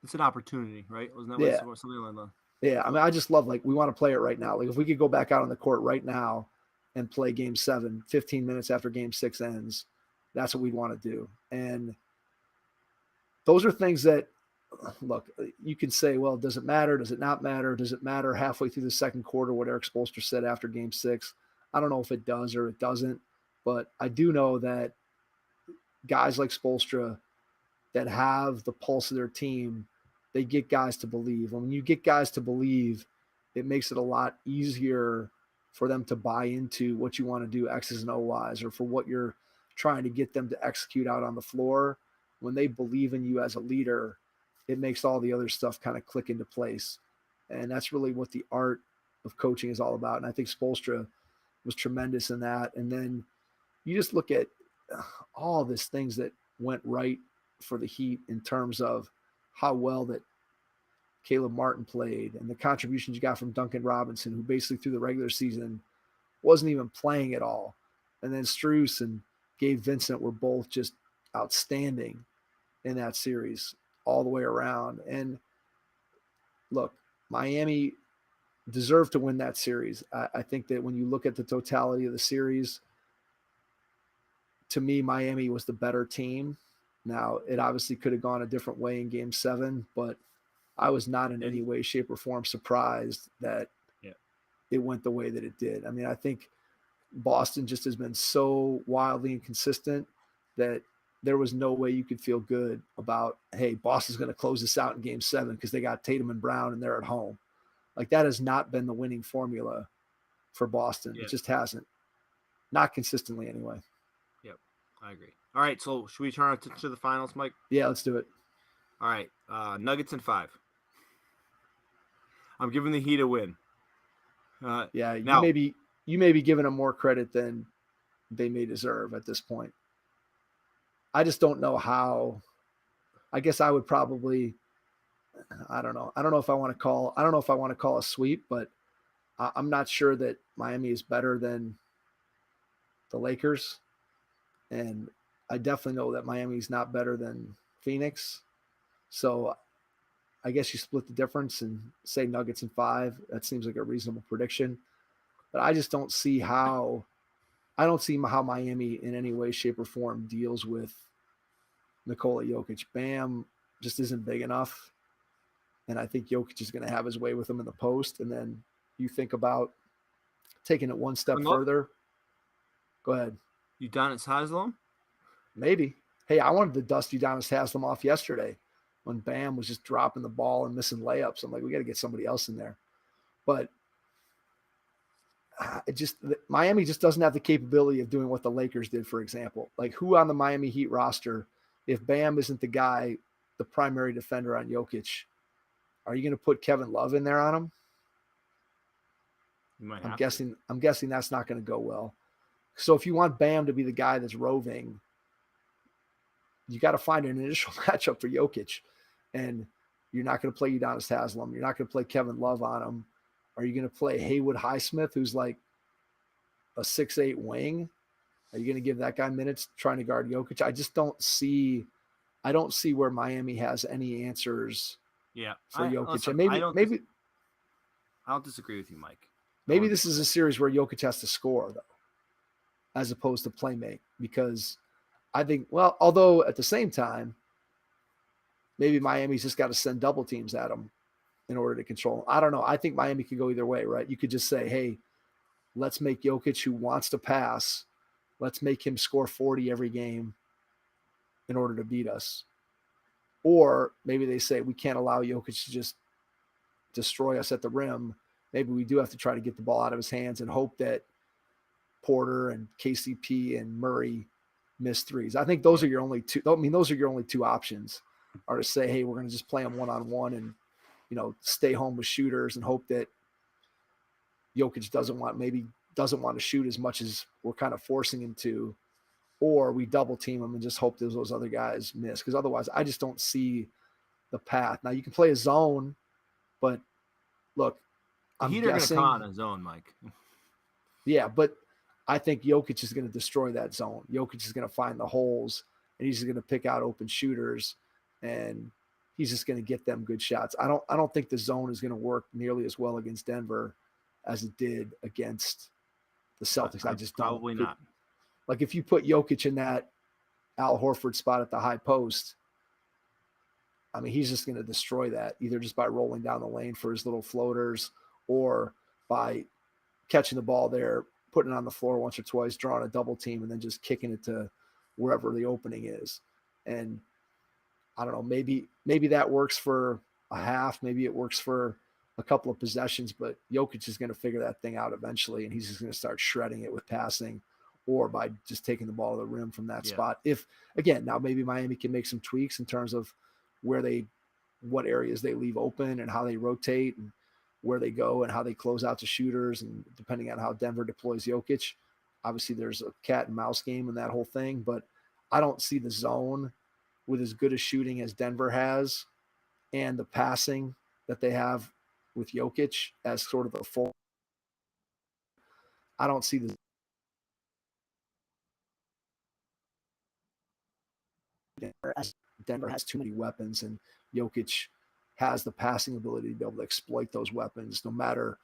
It's an opportunity, right? Wasn't that something like that? Yeah. I mean, I just love, like, we want to play it right now. Like if we could go back out on the court right now and play game 7, 15 minutes after game 6 ends, that's what we'd want to do. And those are things that, look, you can say, well, does it matter? Does it not matter? Does it matter halfway through the second quarter what Erik Spoelstra said after game 6? I don't know if it does or it doesn't, but I do know that guys like Spoelstra that have the pulse of their team, they get guys to believe. And when you get guys to believe, it makes it a lot easier for them to buy into what you want to do X's and O's, or for what you're trying to get them to execute out on the floor. When they believe in you as a leader, it makes all the other stuff kind of click into place. And that's really what the art of coaching is all about. And I think Spoelstra was tremendous in that. And then you just look at all these things that went right for the Heat in terms of how well that Caleb Martin played and the contributions you got from Duncan Robinson, who basically through the regular season wasn't even playing at all. And then Strus and Gabe Vincent were both just outstanding in that series all the way around. And look, Miami deserved to win that series. I think that when you look at the totality of the series, to me, Miami was the better team. Now, it obviously could have gone a different way in game 7, but I was not in any way, shape, or form surprised that it went the way that it did. I mean, I think Boston just has been so wildly inconsistent that there was no way you could feel good about, hey, Boston's going to close this out in game 7 because they got Tatum and Brown and they're at home. Like, that has not been the winning formula for Boston. It just hasn't. Not consistently anyway. Yep, I agree. All right, so should we turn to the finals, Mike? Yeah, let's do it. All right, Nuggets in 5. I'm giving the Heat a win. You may be giving them more credit than they may deserve at this point. I just don't know how. I guess I would probably, I don't know. I don't know if I want to call a sweep, but I'm not sure that Miami is better than the Lakers. And I definitely know that Miami's not better than Phoenix. So I guess you split the difference and say Nuggets in 5. That seems like a reasonable prediction. But I just don't see how Miami in any way, shape, or form deals with Nikola Jokic. Bam just isn't big enough. And I think Jokic is going to have his way with him in the post. And then you think about taking it one step further. Go ahead. Udonis Haslem? Maybe. Hey, I wanted to dust Udonis Haslem off yesterday. when Bam was just dropping the ball and missing layups. I'm like, we got to get somebody else in there. But Miami just doesn't have the capability of doing what the Lakers did, for example. Like, who on the Miami Heat roster, if Bam isn't the guy, the primary defender on Jokic, are you going to put Kevin Love in there on him? I'm guessing that's not going to go well. So if you want Bam to be the guy that's roving, you got to find an initial matchup for Jokic. And you're not going to play Udonis Haslem. You're not going to play Kevin Love on him. Are you going to play Haywood Highsmith, who's like a 6'8" wing? Are you going to give that guy minutes trying to guard Jokic? I don't see where Miami has any answers for Jokic. And I don't disagree with you, Mike. Maybe this is a series where Jokic has to score, though, as opposed to play make, because I think, well, although at the same time, maybe Miami's just got to send double teams at him in order to control him. I don't know. I think Miami could go either way, right? You could just say, hey, let's make Jokic, who wants to pass, let's make him score 40 every game in order to beat us. Or maybe they say we can't allow Jokic to just destroy us at the rim. Maybe we do have to try to get the ball out of his hands and hope that Porter and KCP and Murray miss threes. I think those are your only two. I mean, those are your only two options, are to say, hey, we're going to just play them one-on-one and, stay home with shooters and hope that Jokic doesn't want to shoot as much as we're kind of forcing him to, or we double team him and just hope that those other guys miss. Because otherwise, I just don't see the path. Now, you can play a zone, but look, I'm Heat are going to guessing come on a zone, Mike. Yeah, but I think Jokic is going to destroy that zone. Jokic is going to find the holes, and he's just going to pick out open shooters, and he's just going to get them good shots. I don't think the zone is going to work nearly as well against Denver as it did against the Celtics. I just probably not. Like, if you put Jokic in that Al Horford spot at the high post, I mean, he's just going to destroy that, either just by rolling down the lane for his little floaters or by catching the ball there, putting it on the floor once or twice, drawing a double team, and then just kicking it to wherever the opening is. And I don't know, maybe that works for a half, maybe it works for a couple of possessions, but Jokic is going to figure that thing out eventually, and he's just going to start shredding it with passing or by just taking the ball to the rim from that spot. If, again, now maybe Miami can make some tweaks in terms of what areas they leave open and how they rotate and where they go and how they close out to shooters, and depending on how Denver deploys Jokic. Obviously, there's a cat and mouse game in that whole thing, but I don't see the zone with as good a shooting as Denver has and the passing that they have with Jokic as sort of a full. I don't see the Denver has too many weapons, and Jokic has the passing ability to be able to exploit those weapons no matter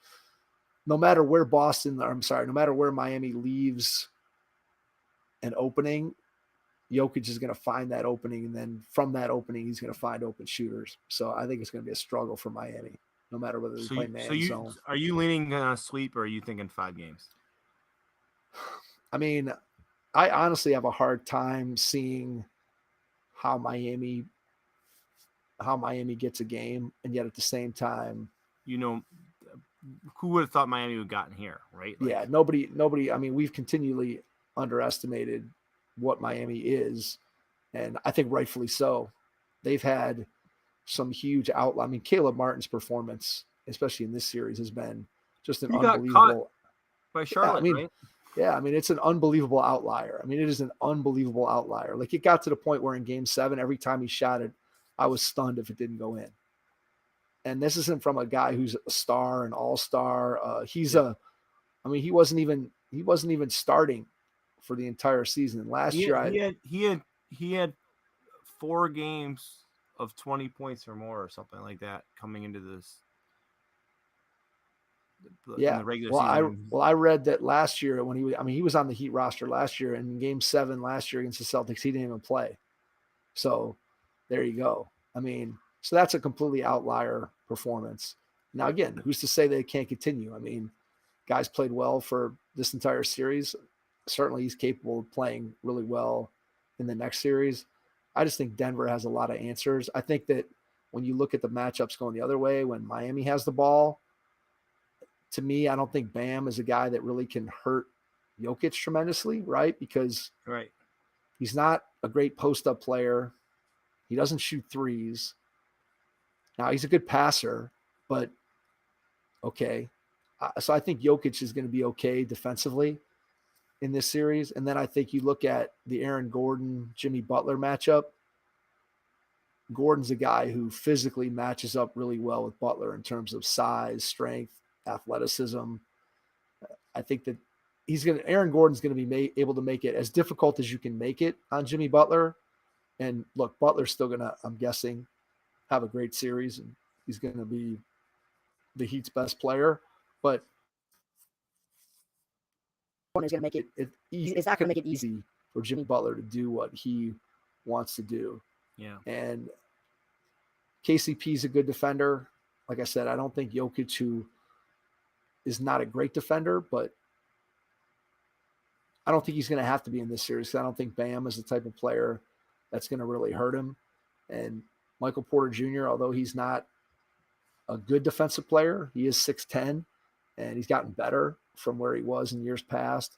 where no matter where Miami leaves an opening. Jokic is going to find that opening, and then from that opening, he's going to find open shooters. So I think it's going to be a struggle for Miami, no matter whether they play man zone. Are you leaning sweep, or are you thinking 5 games? I mean, I honestly have a hard time seeing how Miami gets a game, and yet at the same time, who would have thought Miami would have gotten here, right? Yeah, nobody. I mean, we've continually underestimated what Miami is, and I think rightfully so. They've had some huge I mean, Caleb Martin's performance, especially in this series, has been just an unbelievable. Got caught by Charlotte, right? Yeah, I mean, it's an unbelievable outlier. I mean, it is an unbelievable outlier. Like, it got to the point where in Game 7, every time he shot it, I was stunned if it didn't go in. And this isn't from a guy who's a star, an all-star. He wasn't even starting for the entire season. And last year, he had 4 games of 20 points or more, or something like that, coming into this. Yeah. In the regular season. I read that last year when he was on the Heat roster last year, and in Game 7 last year against the Celtics, he didn't even play. So there you go. I mean, so that's a completely outlier performance. Now, again, who's to say they can't continue? I mean, guys played well for this entire series. Certainly he's capable of playing really well in the next series. I just think Denver has a lot of answers. I think that when you look at the matchups going the other way, when Miami has the ball, to me, I don't think Bam is a guy that really can hurt Jokic tremendously, right? Because Right. he's not a great post-up player. He doesn't shoot threes. Now, he's a good passer, but okay. So I think Jokic is going to be okay defensively in this series. And then I think you look at the Aaron Gordon, Jimmy Butler matchup. Gordon's a guy who physically matches up really well with Butler in terms of size, strength, athleticism. I think that Aaron Gordon's going to be able to make it as difficult as you can make it on Jimmy Butler. And look, Butler's still going to, I'm guessing, have a great series, and he's going to be the Heat's best player. But Gordon is going to make it. It's not going to make it easy for Jimmy Butler to do what he wants to do. Yeah. And KCP's a good defender. Like I said, I don't think Jokic, who is not a great defender, but I don't think he's going to have to be in this series. I don't think Bam is the type of player that's going to really hurt him. And Michael Porter Jr., although he's not a good defensive player, he is 6'10", and he's gotten better from where he was in years past.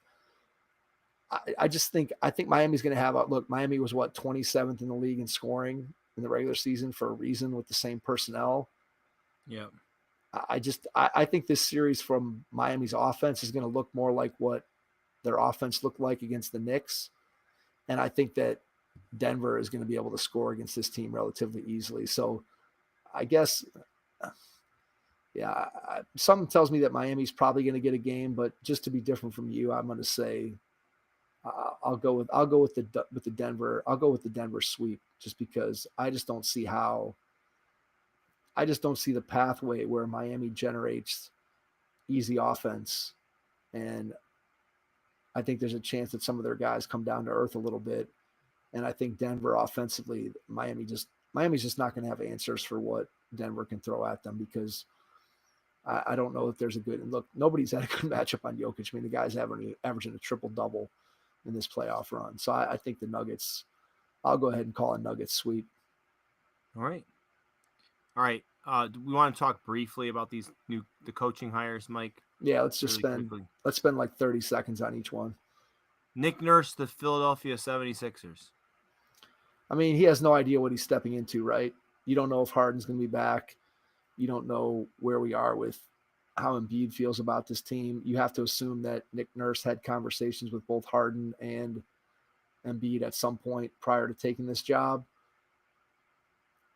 I think Miami's going to have Miami was 27th in the league in scoring in the regular season for a reason with the same personnel. Yeah. I think this series from Miami's offense is going to look more like what their offense looked like against the Knicks. And I think that Denver is going to be able to score against this team relatively easily. So I guess, something tells me that Miami's probably going to get a game, but just to be different from you, I'm going to say I'll go with the Denver sweep, just because I just don't see the pathway where Miami generates easy offense. And I think there's a chance that some of their guys come down to earth a little bit. And I think Denver offensively, Miami's just not going to have answers for what Denver can throw at them, because I don't know if there's a good, and look, nobody's had a good matchup on Jokic. I mean, the guy's averaging a triple-double in this playoff run. So I think the Nuggets, I'll go ahead and call a Nuggets sweep. All right. Do we want to talk briefly about the coaching hires, Mike? Yeah, let's spend like 30 seconds on each one. Nick Nurse, the Philadelphia 76ers. I mean, he has no idea what he's stepping into, right? You don't know if Harden's going to be back. You don't know where we are with how Embiid feels about this team. You have to assume that Nick Nurse had conversations with both Harden and Embiid at some point prior to taking this job.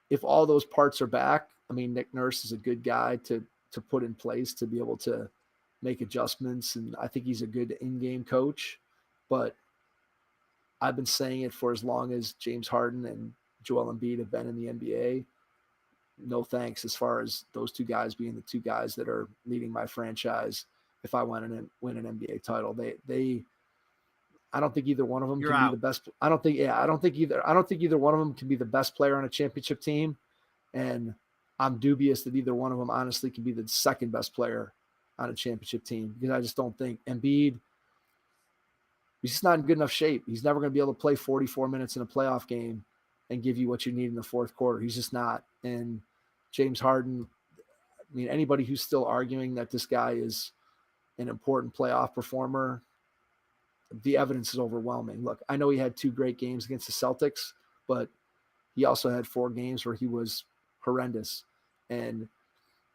If all those parts are back, I mean, Nick Nurse is a good guy to put in place to be able to make adjustments, and I think he's a good in-game coach. But I've been saying it for as long as James Harden and Joel Embiid have been in the NBA. No thanks as far as those two guys being the two guys that are leading my franchise. If I win an NBA title, I don't think either one of them can be the best. I don't think either one of them can be the best player on a championship team. And I'm dubious that either one of them honestly can be the second best player on a championship team, because I just don't think Embiid, he's just not in good enough shape. He's never going to be able to play 44 minutes in a playoff game and give you what you need in the fourth quarter. He's just not. And James Harden, I mean, anybody who's still arguing that this guy is an important playoff performer, the evidence is overwhelming. Look, I know he had 2 great games against the Celtics, but he also had 4 games where he was horrendous. And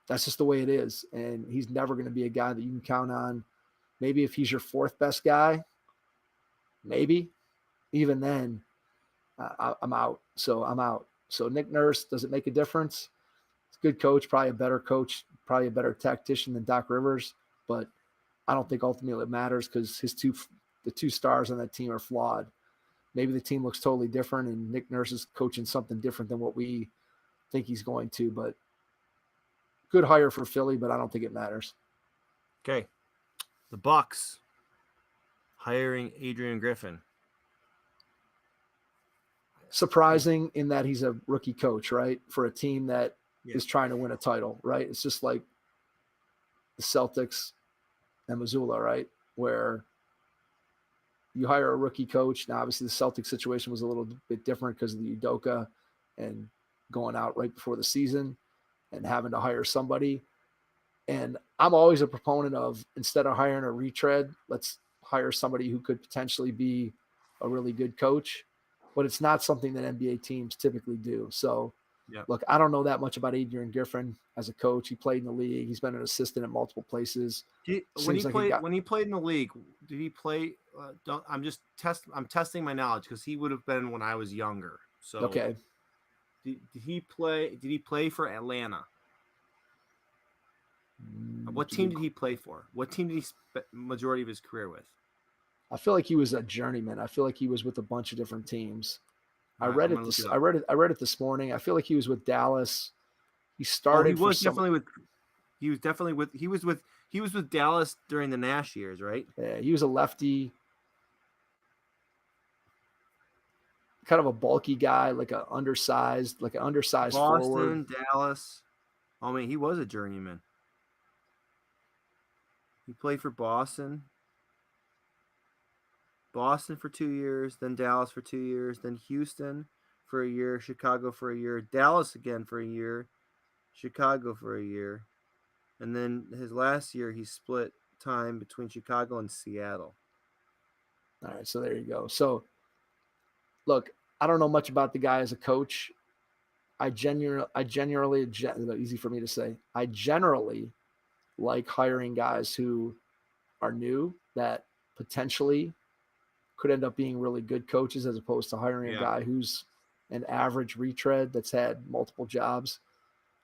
that's just the way it is. And he's never going to be a guy that you can count on. Maybe if he's your 4th best guy, maybe. Even then, I'm out. So I'm out. So Nick Nurse, does it make a difference? He's a good coach, probably a better coach, probably a better tactician than Doc Rivers, but I don't think ultimately it matters, because the 2 stars on that team are flawed. Maybe the team looks totally different and Nick Nurse is coaching something different than what we think he's going to, but good hire for Philly, but I don't think it matters. Okay. The Bucks hiring Adrian Griffin. Surprising in that he's a rookie coach, right? For a team that is trying to win a title, right? It's just like the Celtics and Missoula, right? Where you hire a rookie coach. Now, obviously, the Celtics situation was a little bit different because of the Udoka and going out right before the season and having to hire somebody. And I'm always a proponent of, instead of hiring a retread, let's hire somebody who could potentially be a really good coach. But it's not something that NBA teams typically do. So, look, I don't know that much about Adrian Griffin as a coach. He played in the league. He's been an assistant at multiple places. When he played in the league, did he play? I'm testing my knowledge because he would have been when I was younger. So okay. Did he play? Did he play for Atlanta? What team did he play for? What team did he spend majority of his career with? I feel like he was a journeyman. I feel like he was with a bunch of different teams. I Right, read it this morning. I feel like he was with Dallas. He started. He was with Dallas during the Nash years, right? Yeah, he was a lefty, kind of a bulky guy, like an undersized Boston, forward. Dallas. I mean, he was a journeyman. He played for Boston for 2 years, then Dallas for 2 years, then Houston for a year, Chicago for a year, Dallas again for a year, Chicago for a year, and then his last year he split time between Chicago and Seattle. All right, so there you go. So, look, I don't know much about the guy as a coach. I generally, easy for me to say, I generally like hiring guys who are new that potentially could end up being really good coaches, as opposed to hiring a guy who's an average retread that's had multiple jobs.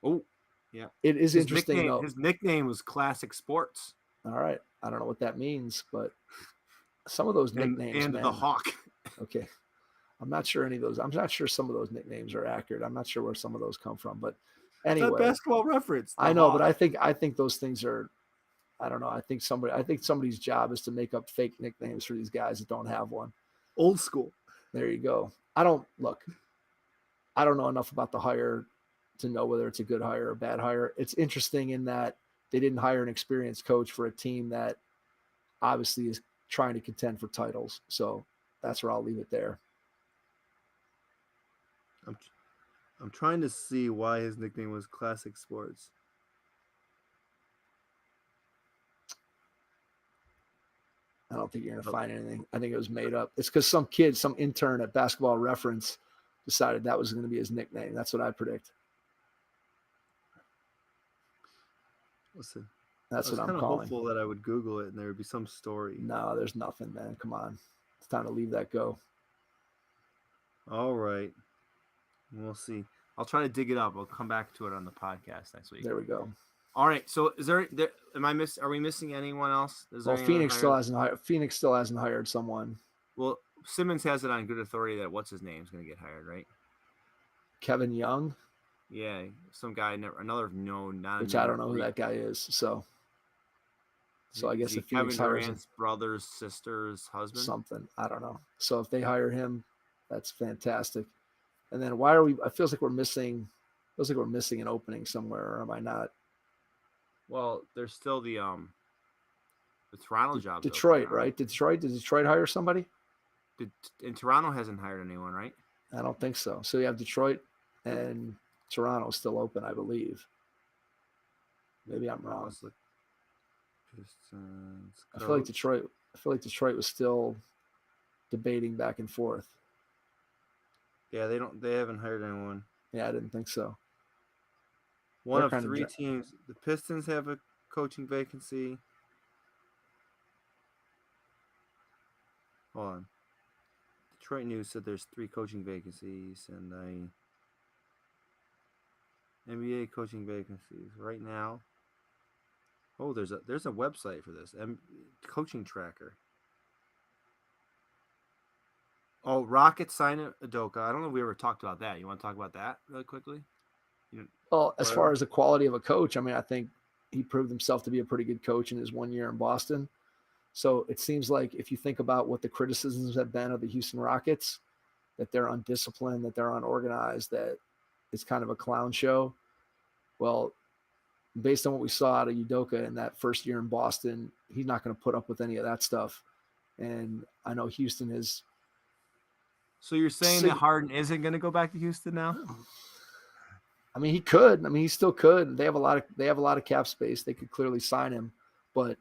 Oh, yeah. It is interesting, though. His nickname was Classic Sports. All right. I don't know what that means, but some of those nicknames, and man, the Hawk. Okay. I'm not sure some of those nicknames are accurate. I'm not sure where some of those come from, but anyway. It's a basketball reference. I know, Hawk. But I think those things are, I don't know. I think somebody's job is to make up fake nicknames for these guys that don't have one. Old school. There you go. I don't know enough about the hire to know whether it's a good hire or a bad hire. It's interesting in that they didn't hire an experienced coach for a team that obviously is trying to contend for titles. So that's where I'll leave it there. I'm trying to see why his nickname was Classic Sports. I don't think you're going to find anything. I think it was made up. It's because some intern at Basketball Reference decided that was going to be his nickname. That's what I predict. Listen, that's what I'm calling. I was hopeful that I would Google it and there would be some story. No, there's nothing, man. Come on. It's time to leave that go. All right. We'll see. I'll try to dig it up. I'll come back to it on the podcast next week. There we go. All right. So are we missing anyone else? Phoenix still hasn't hired someone. Well, Simmons has it on good authority that what's his name is going to get hired, right? Kevin Young. Yeah, some guy, another known, which I don't know who that guy is. So I guess if Phoenix hires him, brother's sister's husband, something, I don't know. So if they hire him, that's fantastic. And then why are we? It feels like we're missing an opening somewhere, or am I not? Well, there's still the Toronto job. Detroit, right? Did Detroit hire somebody? And Toronto hasn't hired anyone, right? I don't think so. So you have Detroit and Toronto still open, I believe. Maybe I'm wrong. I feel like Detroit was still debating back and forth. Yeah, they haven't hired anyone. Yeah, I didn't think so. One of three teams. The Pistons have a coaching vacancy. Hold on. Detroit News said there's 3 coaching vacancies and NBA coaching vacancies right now. Oh, there's a website for this. Coaching tracker. Oh, Rockets sign Udoka. I don't know if we ever talked about that. You want to talk about that really quickly? Well, as far as the quality of a coach, I mean, I think he proved himself to be a pretty good coach in his 1 year in Boston. So it seems like if you think about what the criticisms have been of the Houston Rockets, that they're undisciplined, that they're unorganized, that it's kind of a clown show. Well, based on what we saw out of Udoka in that first year in Boston, he's not going to put up with any of that stuff. And I know Houston is. So you're saying that Harden isn't going to go back to Houston now? I mean, he could. I mean, he still could. They have a lot of cap space. They could clearly sign him, but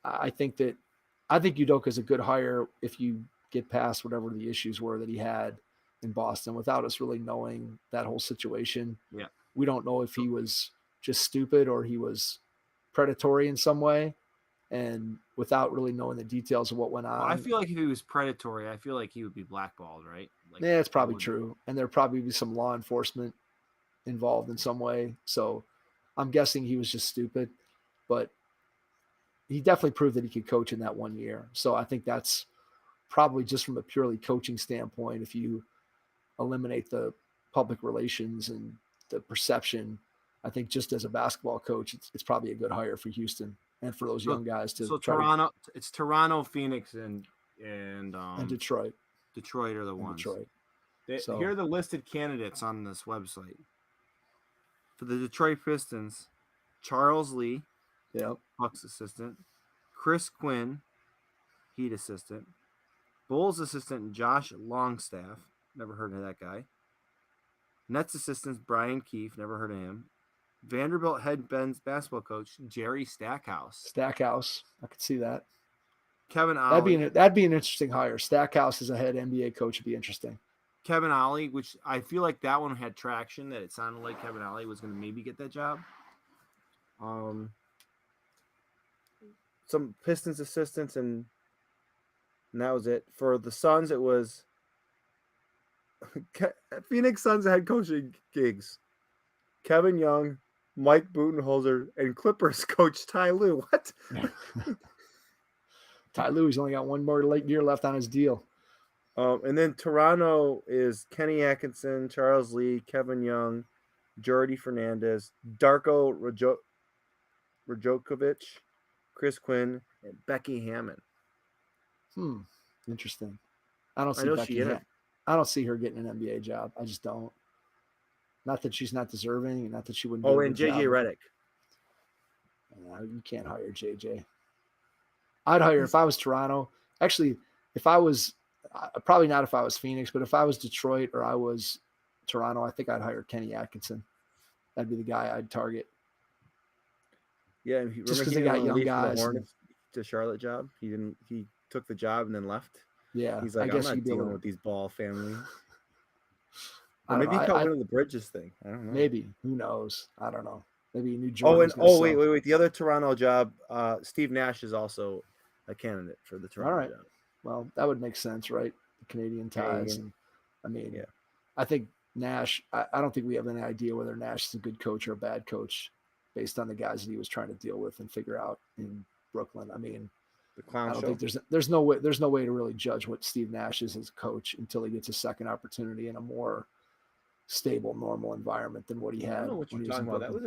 I think Udoka is a good hire if you get past whatever the issues were that he had in Boston without us really knowing that whole situation. Yeah. We don't know if he was just stupid or he was predatory in some way. And without really knowing the details of what went on. Well, I feel like if he was predatory, I feel like he would be blackballed, right? Like, yeah, it's probably true. And there'd probably be some law enforcement involved in some way. So I'm guessing he was just stupid. But he definitely proved that he could coach in that 1 year. So I think that's probably just from a purely coaching standpoint. If you eliminate the public relations and the perception, I think just as a basketball coach, it's probably a good hire for Houston. And for those young guys to Toronto, it's Toronto, Phoenix, and Detroit. Detroit are the ones. Detroit. Here are the listed candidates on this website. For the Detroit Pistons, Charles Lee, Bucks assistant, Chris Quinn, Heat assistant, Bulls assistant Josh Longstaff, never heard of that guy. Nets assistant Brian Keefe, never heard of him. Vanderbilt head men's basketball coach Jerry Stackhouse. Stackhouse, I could see that. Kevin Ollie. That'd be an interesting hire. Stackhouse as a head NBA coach would be interesting. Kevin Ollie, which I feel like that one had traction, that it sounded like Kevin Ollie was going to maybe get that job. Some Pistons assistants, and that was it. For the Suns, it was Phoenix Suns head coaching gigs. Kevin Young, Mike Budenholzer, and Clippers coach Ty Lue. What? Ty Lue, he's only got one more year left on his deal. And then Toronto is Kenny Atkinson, Charles Lee, Kevin Young, Jordy Fernandez, Darko Rajokovic, Chris Quinn, and Becky Hammond. Interesting. I don't see her getting an NBA job. I just don't. Not that she's not deserving, and not that she wouldn't. Oh, and JJ Redick. You can't hire JJ. I'd hire if I was Toronto. Actually, if I was probably not if I was Phoenix, but if I was Detroit or I was Toronto, I think I'd hire Kenny Atkinson. That'd be the guy I'd target. Yeah, just because they got young guys. To Charlotte job, he took the job and then left. Yeah, he's like, I'm not dealing with these Ball family. Or maybe he caught one of the Bridges thing. I don't know. Maybe. Who knows? I don't know. Maybe he knew Jordan. Wait. The other Toronto job, Steve Nash is also a candidate for the Toronto job. Well, that would make sense, right? The Canadian ties. And, I mean, I think Nash, I don't think we have any idea whether Nash is a good coach or a bad coach based on the guys that he was trying to deal with and figure out in Brooklyn. I mean, the clown show. Think there's no way to really judge what Steve Nash is as a coach until he gets a second opportunity in a more stable, normal environment than what he had. I don't know what you're talking about. That was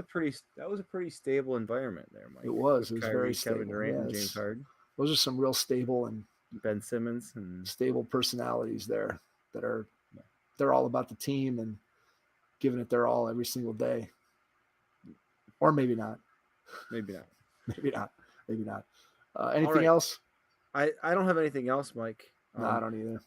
a pretty stable environment there, Mike. It was. With It was Kyrie, very stable. Kevin Durant, and James Harden. Those are some real stable and Ben Simmons and stable personalities there that they're all about the team and giving it their all every single day. Or maybe not. Maybe not. Maybe not. Anything else? I don't have anything else, Mike. No, I don't either.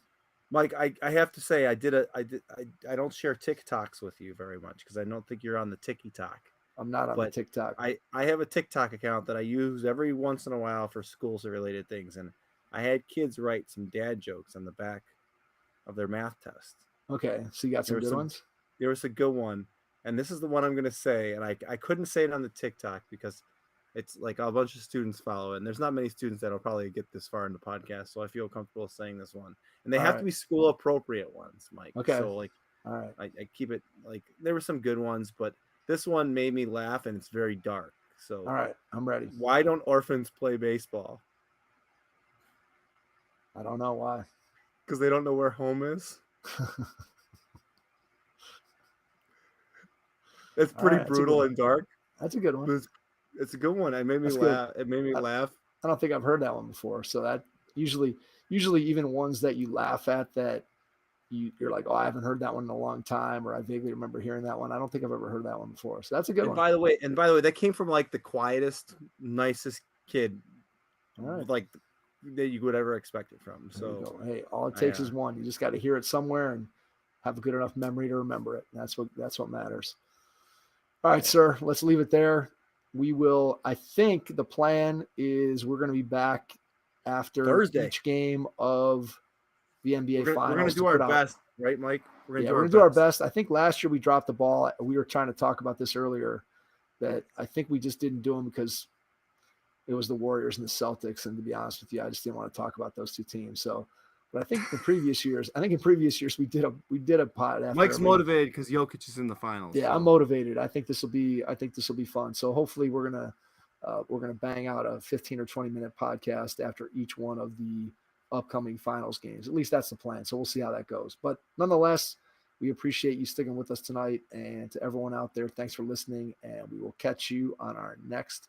Mike, I have to say I don't share TikToks with you very much because I don't think you're on the TikTok. I'm not on the TikTok. I have a TikTok account that I use every once in a while for schools related things, and I had kids write some dad jokes on the back of their math test. Okay, so you got some good ones? There was a good one, and this is the one I'm going to say, and I couldn't say it on the TikTok because it's like a bunch of students follow it, and there's not many students that'll probably get this far in the podcast, so I feel comfortable saying this one. And they have to be school appropriate ones, Mike. Okay. So like, all right, I keep it like there were some good ones, but this one made me laugh, and it's very dark. So all right, I'm ready. Why don't orphans play baseball? I don't know why. Because they don't know where home is. It's pretty brutal and dark. That's a good one. It's a good one. It made me laugh. It made me laugh. I don't think I've heard that one before. So that usually even ones that you laugh at that you're like, oh, I haven't heard that one in a long time, or I vaguely remember hearing that one. I don't think I've ever heard that one before. So that's a good one. By the way, that came from like the quietest, nicest kid. All right. Like that you would ever expect it from. There you So go. Hey, all it takes is one. You just got to hear it somewhere and have a good enough memory to remember it. That's what matters. All right, sir. Let's leave it there. We will. I think the plan is we're going to be back after Thursday. each game of the NBA Finals. We're going to do our best, right, Mike? We're going to do our best. I think last year we dropped the ball. We were trying to talk about this earlier, that I think we just didn't do them because it was the Warriors and the Celtics. And to be honest with you, I just didn't want to talk about those two teams. So, but I think in previous years we did a pod. After Mike's motivated because Jokic is in the finals. Yeah, so. I'm motivated. I think this will be fun. So hopefully we're gonna bang out a 15 or 20 minute podcast after each one of the upcoming finals games. At least that's the plan. So we'll see how that goes. But nonetheless, we appreciate you sticking with us tonight. And to everyone out there, thanks for listening. And we will catch you on our next